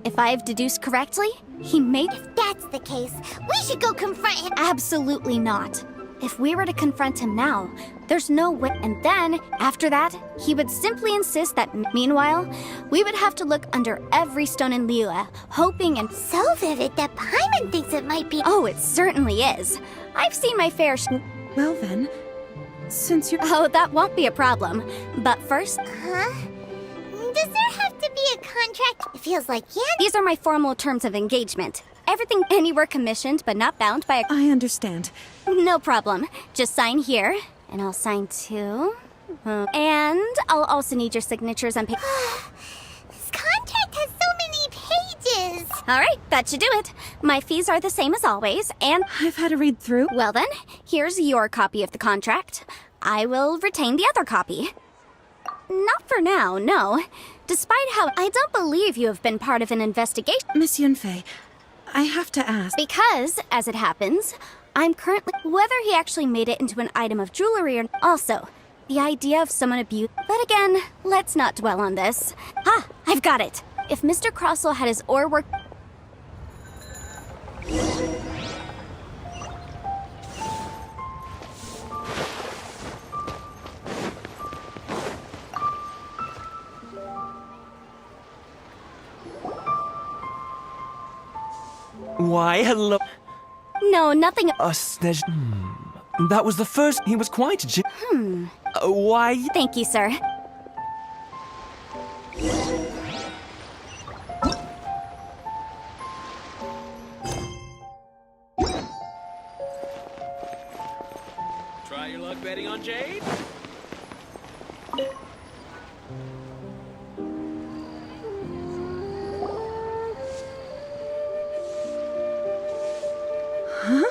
if I have deduced correctly, he may... If that's the case, we should go confront him. Absolutely not. If we were to confront him now, there's no way. And then, after that, he would simply insist that, meanwhile, we would have to look under every stone in Liyue, hoping and... So vivid that Paimon thinks it might be... Oh, it certainly is. I've seen my fair Well then, since you're... Oh, that won't be a problem. But first... Huh? Does there have to be a contract? It feels like These are my formal terms of engagement. Everything anywhere commissioned, but not bound by a... I understand. No problem. Just sign here, and I'll sign too. And I'll also need your signatures on paper. This contract has so many pages. All right, that should do it. My fees are the same as always, and... I've had a read through. Well then, here's your copy of the contract. I will retain the other copy. Not for now, no. Despite how... I don't believe you have been part of an investigation. Miss Yanfei, I have to ask. Because, as it happens, I'm currently... Whether he actually made it into an item of jewelry or... Also, the idea of someone abused... But again, let's not dwell on this. Ah, I've got it. If Mr. Crossell had his ore work... Why, hello. No, nothing... That was the first... He was quite... Why... Thank you, sir. Try your luck betting on Jade? Huh?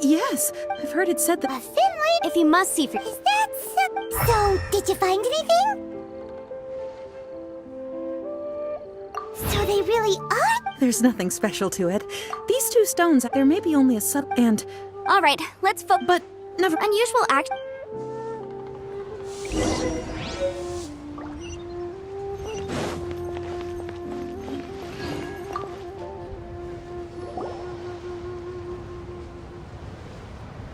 Yes. Yes, I've heard it said that. Finley? If you must see for... Is that so? So, did you find anything? So they really are? There's nothing special to it. These two stones, there may be only a subtle and... Alright, let's But, never... Unusual act...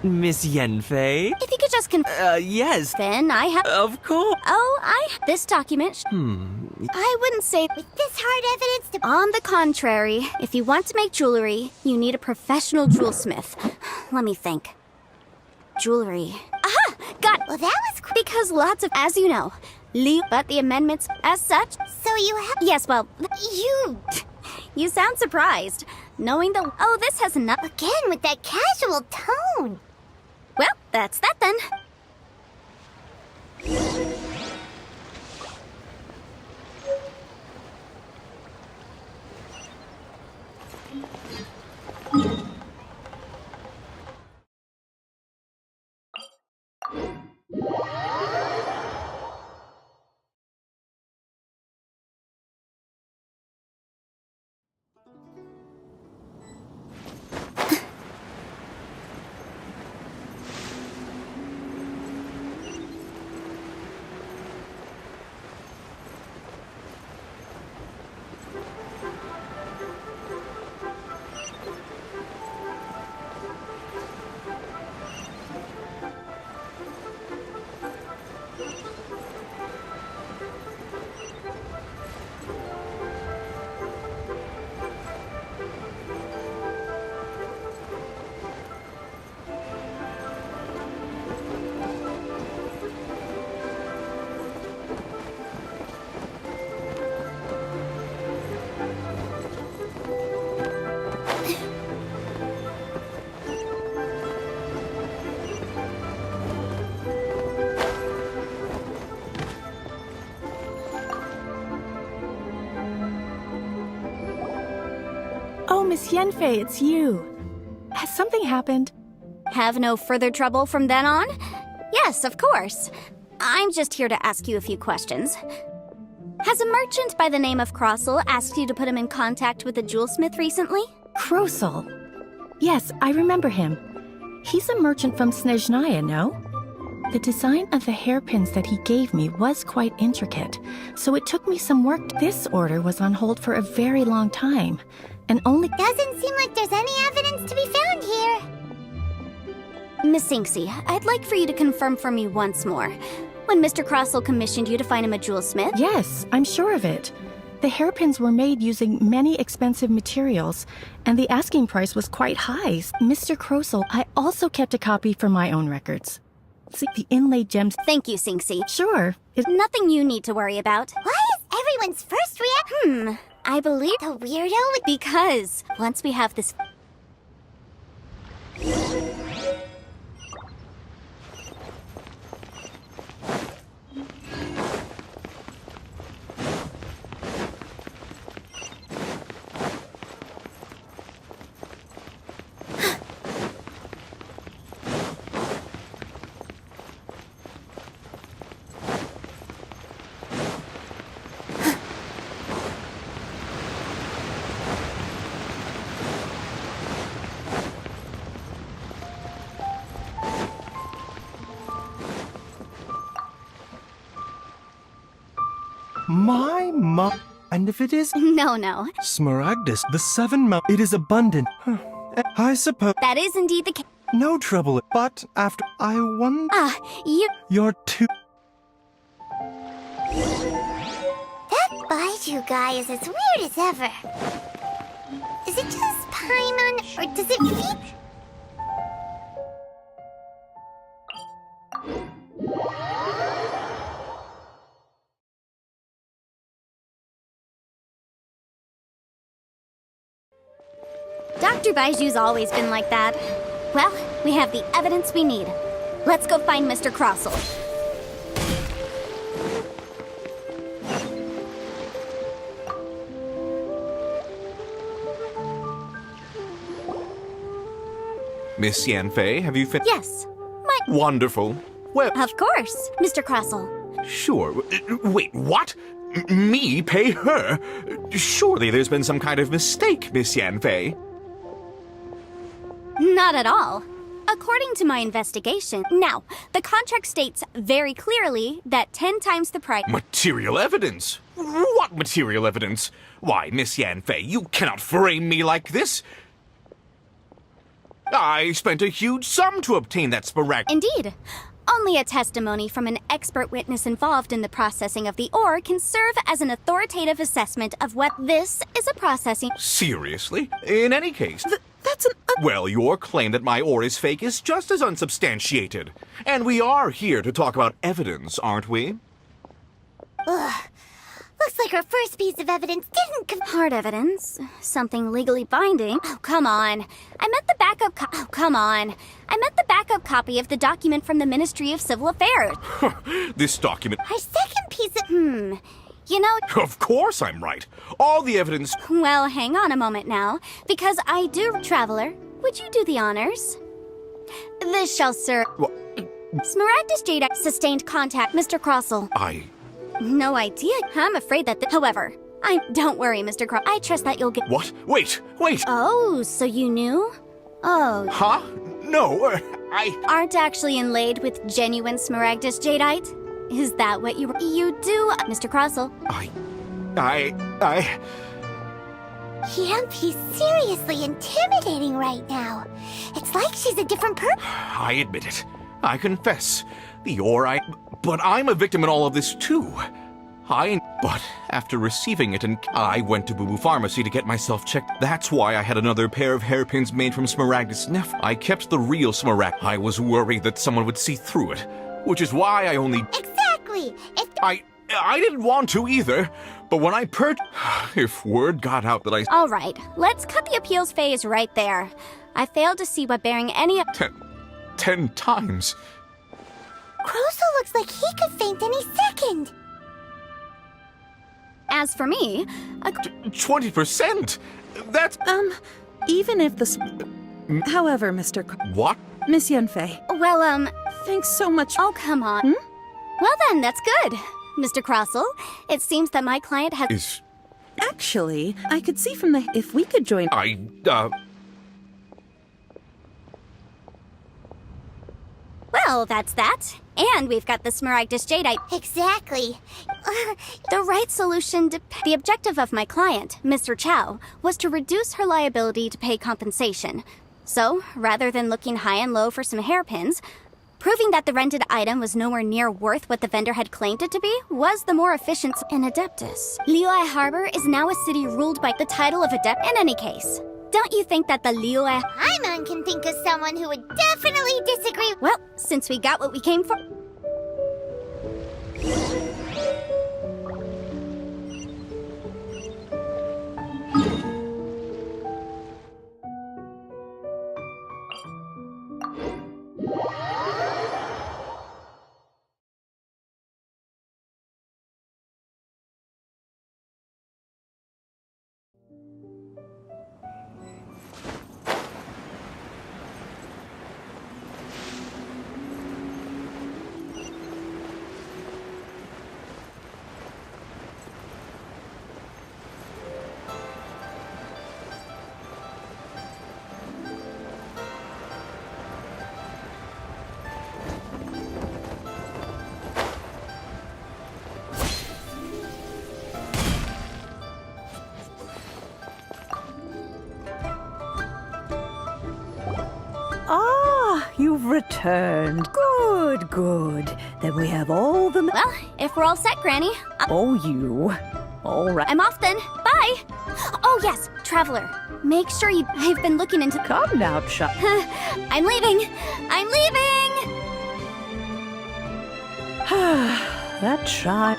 Miss Yenfei? If you could just Yes. Then I have... Of course. This document... I wouldn't say... With this hard evidence to... On the contrary, if you want to make jewelry, you need a professional jewelsmith. Let me think. Jewelry. Aha! Got it! Well, that was... Because lots of... As you know, but the amendments as such... So you have... Yes, well... You sound surprised. Knowing the... Oh, this has enough... Again, with that casual tone. Well, that's that then. Oh, Miss Yenfei, it's you. Has something happened? Have no further trouble from then on? Yes, of course. I'm just here to ask you a few questions. Has a merchant by the name of Crossel asked you to put him in contact with a jewelsmith recently? Crossel? Yes, I remember him. He's a merchant from Snezhnaya, no? The design of the hairpins that he gave me was quite intricate, so it took me some work. This order was on hold for a very long time, and only— Doesn't seem like there's any evidence to be found here. Miss Inksy, I'd like for you to confirm for me once more. When Mr. Crossel commissioned you to find him a jewelsmith? Yes, I'm sure of it. The hairpins were made using many expensive materials, and the asking price was quite high. Mr. Crossel, I also kept a copy for my own records. See, the inlaid gems— Thank you, Sinksy. Sure. Nothing you need to worry about. Why is everyone's first reaction? I believe the weirdo. Because once we have this— And if it is— No. Smaragdus, the 7 mount, it is abundant. I suppose— That is indeed the case. No trouble, but after— I wonder— You're too— That Baiju guy is as weird as ever. Is it just Paimon, or does it feed? Dr. Baiju's always been like that. Well, we have the evidence we need. Let's go find Mr. Crossel. Miss Yanfei, have you Yes. Wonderful. Well, Of course, Mr. Crossell. sure. Wait, what? Me pay her? Surely there's been some kind of mistake, Miss Yanfei. Not at all. According to my investigation, now, the contract states very clearly that 10 times the price. Material evidence? What material evidence? Why, Miss Yanfei, you cannot frame me like this. I spent a huge sum to obtain that smaragd. Indeed. Only a testimony from an expert witness involved in the processing of the ore can serve as an authoritative assessment of what this is a processing. Seriously? In any case... Well, your claim that my ore is fake is just as unsubstantiated. And we are here to talk about evidence, aren't we? Ugh. Looks like our first piece of evidence didn't Hard evidence? Something legally binding? Oh, come on. I meant the backup copy of the document from the Ministry of Civil Affairs. This document... Our second piece of... You know... Of course I'm right. All the evidence... Well, hang on a moment now, because I do... Traveler, would you do the honors? This shall serve... Smaragdus Jade sustained contact, Mr. Crossell. No idea. I'm afraid that However, don't worry, Mr. I trust that you'll get... What? Wait! Oh, so you knew? Oh. Huh? No, Aren't actually inlaid with genuine Smaragdus Jadeite? Is that what you do, Mr. Crossell? Yanfei's seriously intimidating right now. It's like she's a different person. I admit it. I confess. But I'm a victim in all of this, too. But after receiving it, I went to Boo Boo Pharmacy to get myself checked. That's why I had another pair of hairpins made from Smaragdus Nef. I kept the real Smaragd. I was worried that someone would see through it, which is why I only... Exactly! I didn't want to either, but when I if word got out that All right, let's cut the appeals phase right there. I failed to see what bearing any... 10 times? Crossell looks like he could faint any second. As for me... 20%? That's... even if However, Mr. What? Miss Yanfei. Well, Thanks so much. Oh, come on. Well then, that's good. Mr. Crossell, it seems that my client has... Actually, I could see from if we could join... Well, that's that. And we've got the Smaragdus Jadeite. Exactly. The right solution The objective of my client, Mr. Chow, was to reduce her liability to pay compensation. So, rather than looking high and low for some hairpins, proving that the rented item was nowhere near worth what the vendor had claimed it to be was the more efficient in Adeptus. Liyue Harbor is now a city ruled by the title of Adept. In any case, don't you think that the Liyue... Paimon can think of someone who would definitely disagree. Well, since we got what we came for... You've returned. Good. Then we have all the... Well, if we're all set, Granny... you. All right. I'm off then. Bye! Oh, yes, Traveler. Make sure I've been looking into... Come now, Chuck. I'm leaving! That child...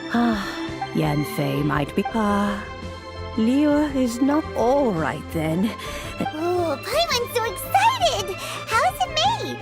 Yanfei might be... Liyue is not all right then. Oh, Paimon's so excited! How is it made?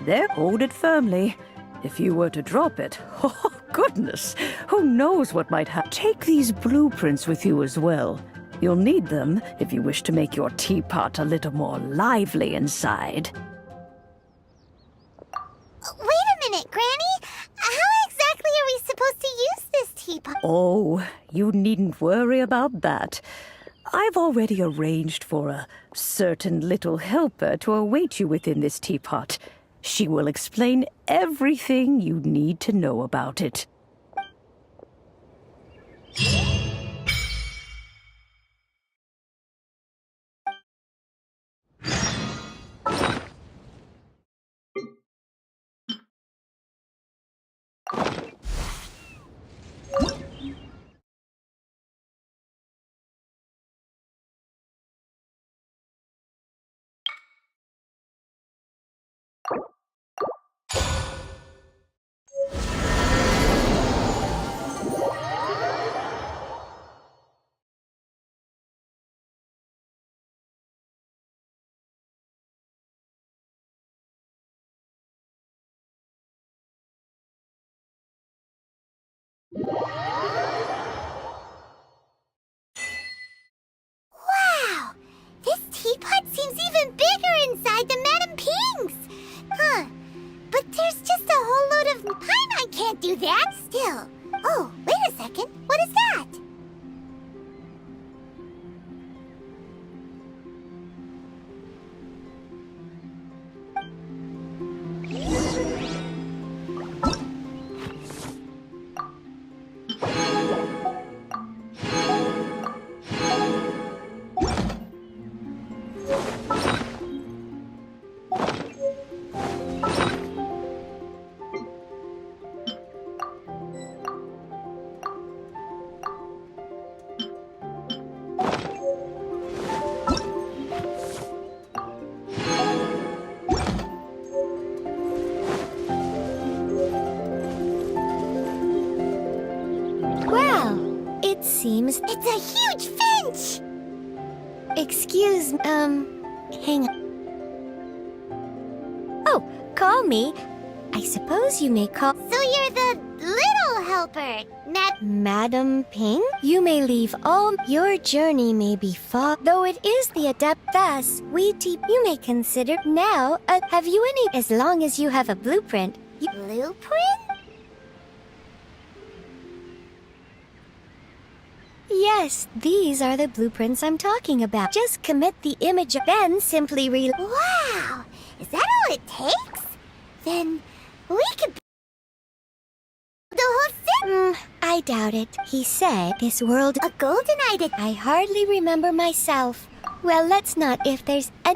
There, hold it firmly. If you were to drop it, oh goodness, who knows what might happen. Take these blueprints with you as well. You'll need them if you wish to make your teapot a little more lively inside. Wait a minute, Granny! How exactly are we supposed to use this teapot? Oh, you needn't worry about that. I've already arranged for a certain little helper to await you within this teapot. She will explain everything you need to know about it. Wow! This teapot seems even bigger inside than Madame Ping's! Huh. But there's just a whole load of... Paimon can't do that still! Oh, wait a second. What is that? Seems it's a huge finch! Excuse, hang on. Oh, call me. I suppose you may call... So you're the little helper, Madam Ping? You may leave all... Your journey may be far... Though it is the adept thus, you may consider now, have you any... As long as you have a blueprint... Blueprint? Yes, these are the blueprints I'm talking about. Just commit the image, then simply Wow! Is that all it takes? Then we could... The whole city? I doubt it. He said this world... A golden idol. I hardly remember myself. Well, let's not if there's a...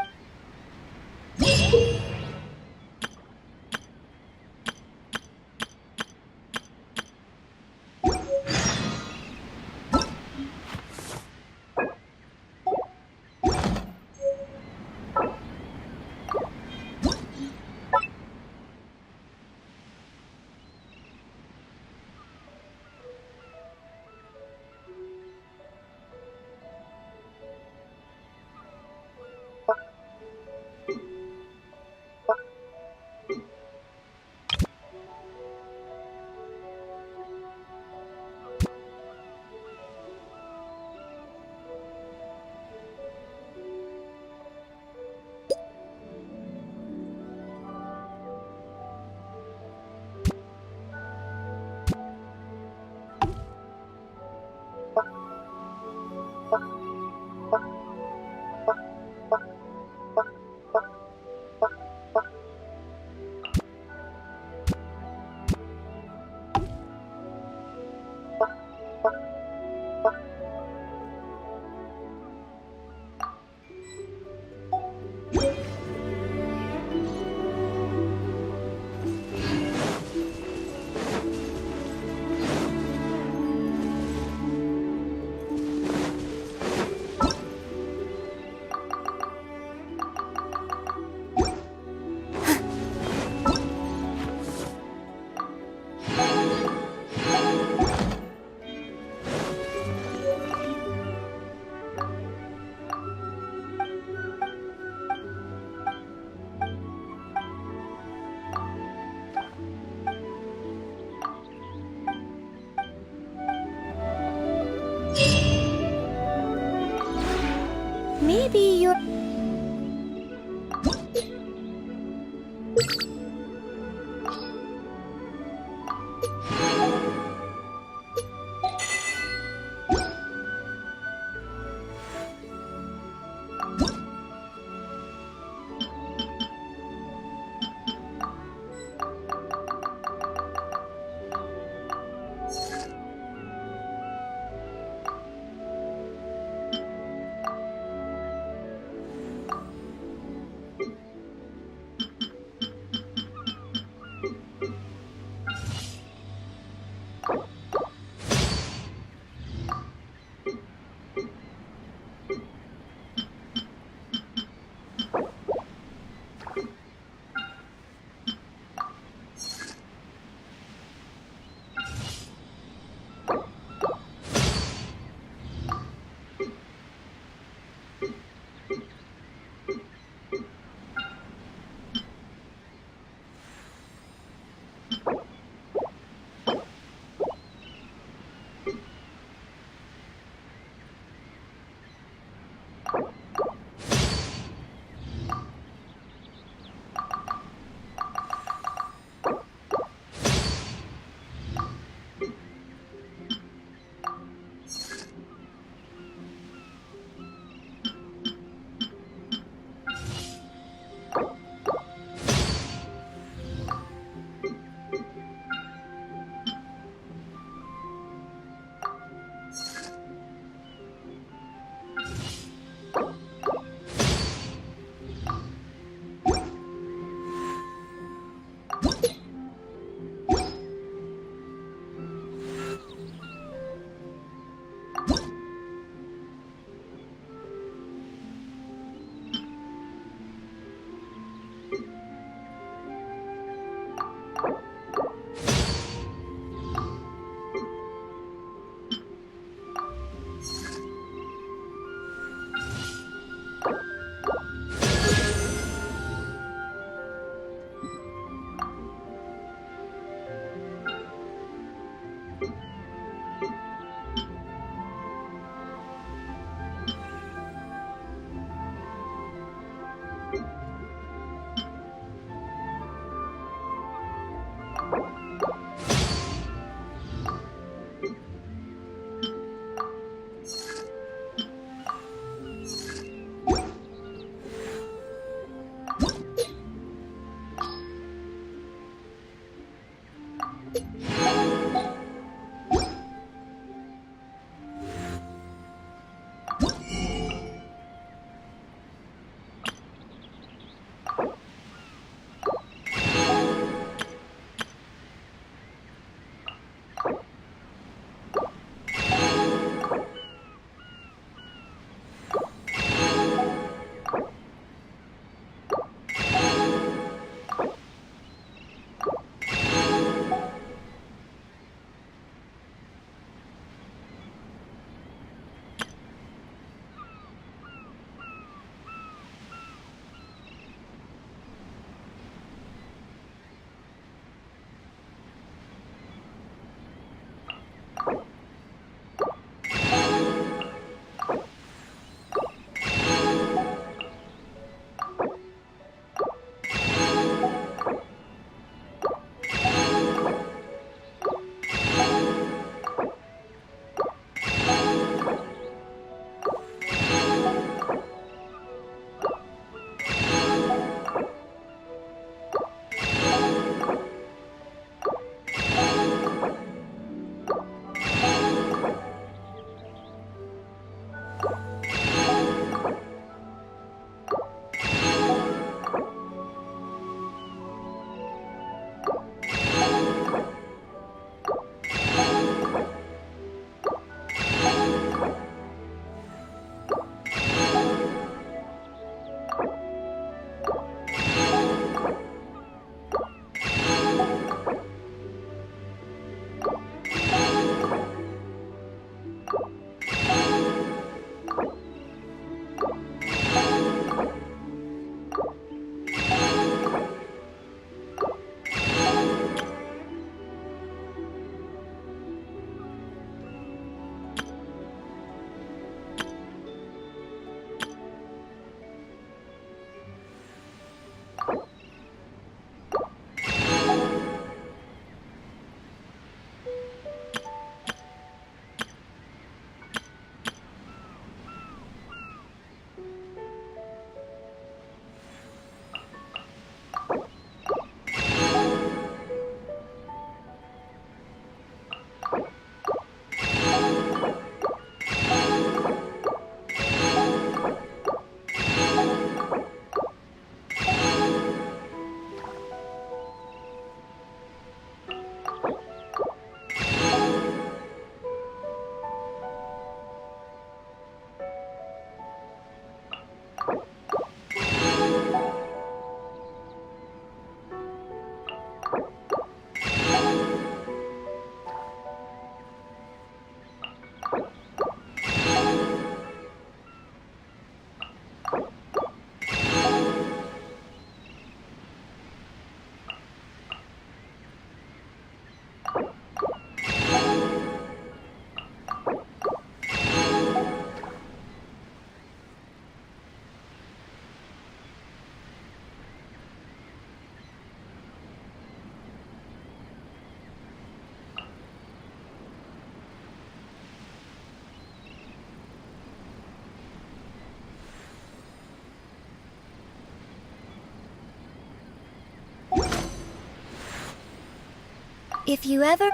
If you ever...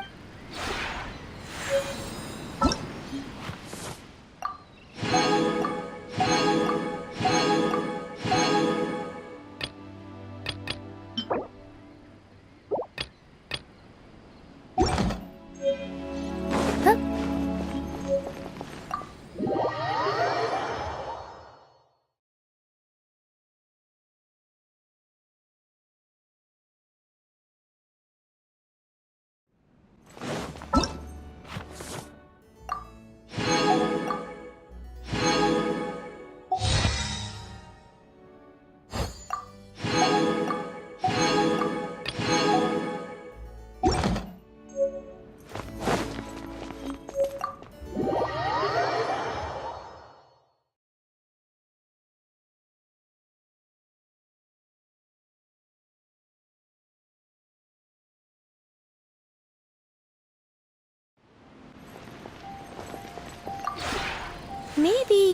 Maybe...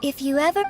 If you ever...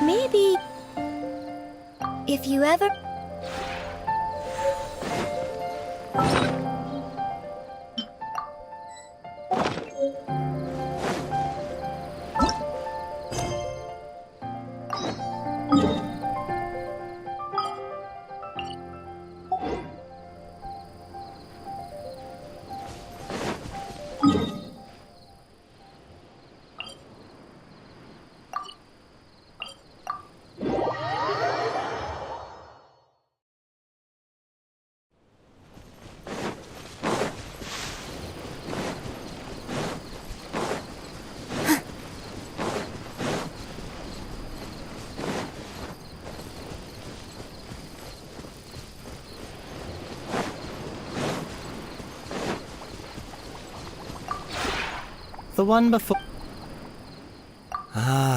Maybe... If you ever... The one before... Ah...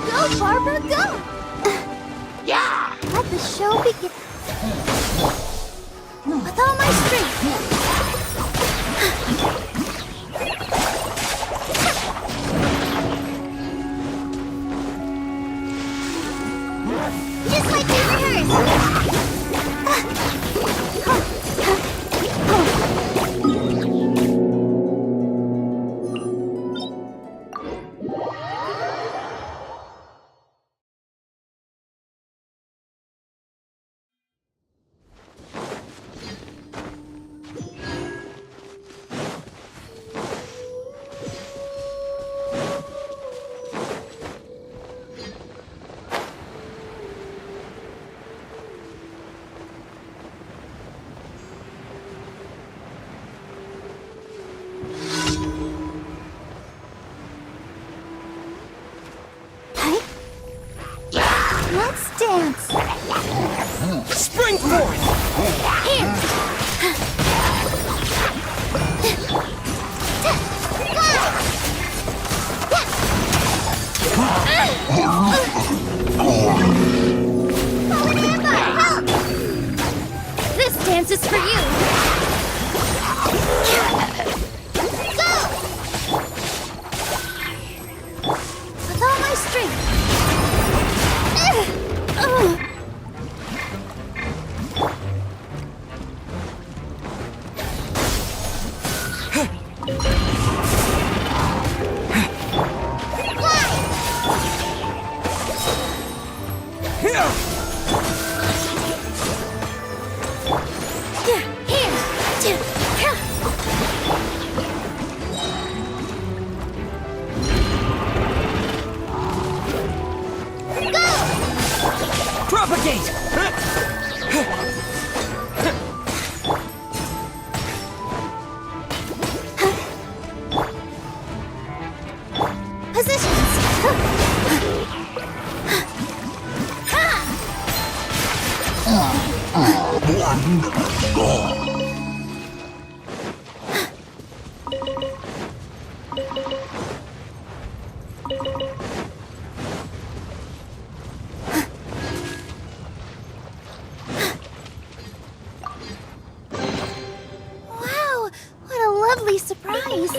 Go, Barbara, go! Yeah! Let the show begin. With all my strength. Just like we rehearsed. Let's dance. Spring forth! Here. This dance is for you. Go! With all my strength. Propagate! Wow, what a lovely surprise.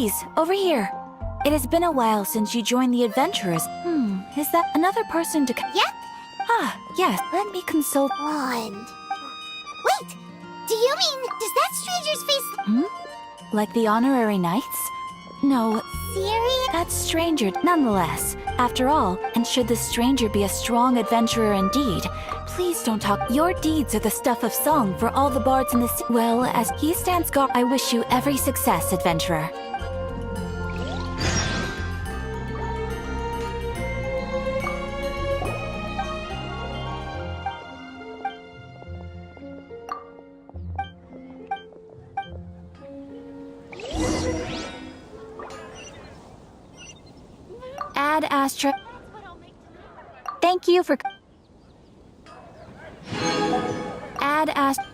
Please, over here. It has been a while since you joined the adventurers. Is that another person to Yep. Ah, yes. Let me consult. Wand. Wait! Do you mean, does that stranger's face... Like the honorary knights? No. Serious? That stranger, nonetheless. After all, and should the stranger be a strong adventurer indeed, please don't talk. Your deeds are the stuff of song for all the bards in the sea. Well, as he stands guard, I wish you every success, adventurer. Ad Astra. Thank you for. Ad Astra.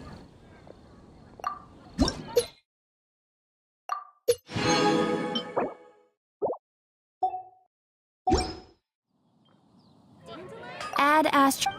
Ad Astra.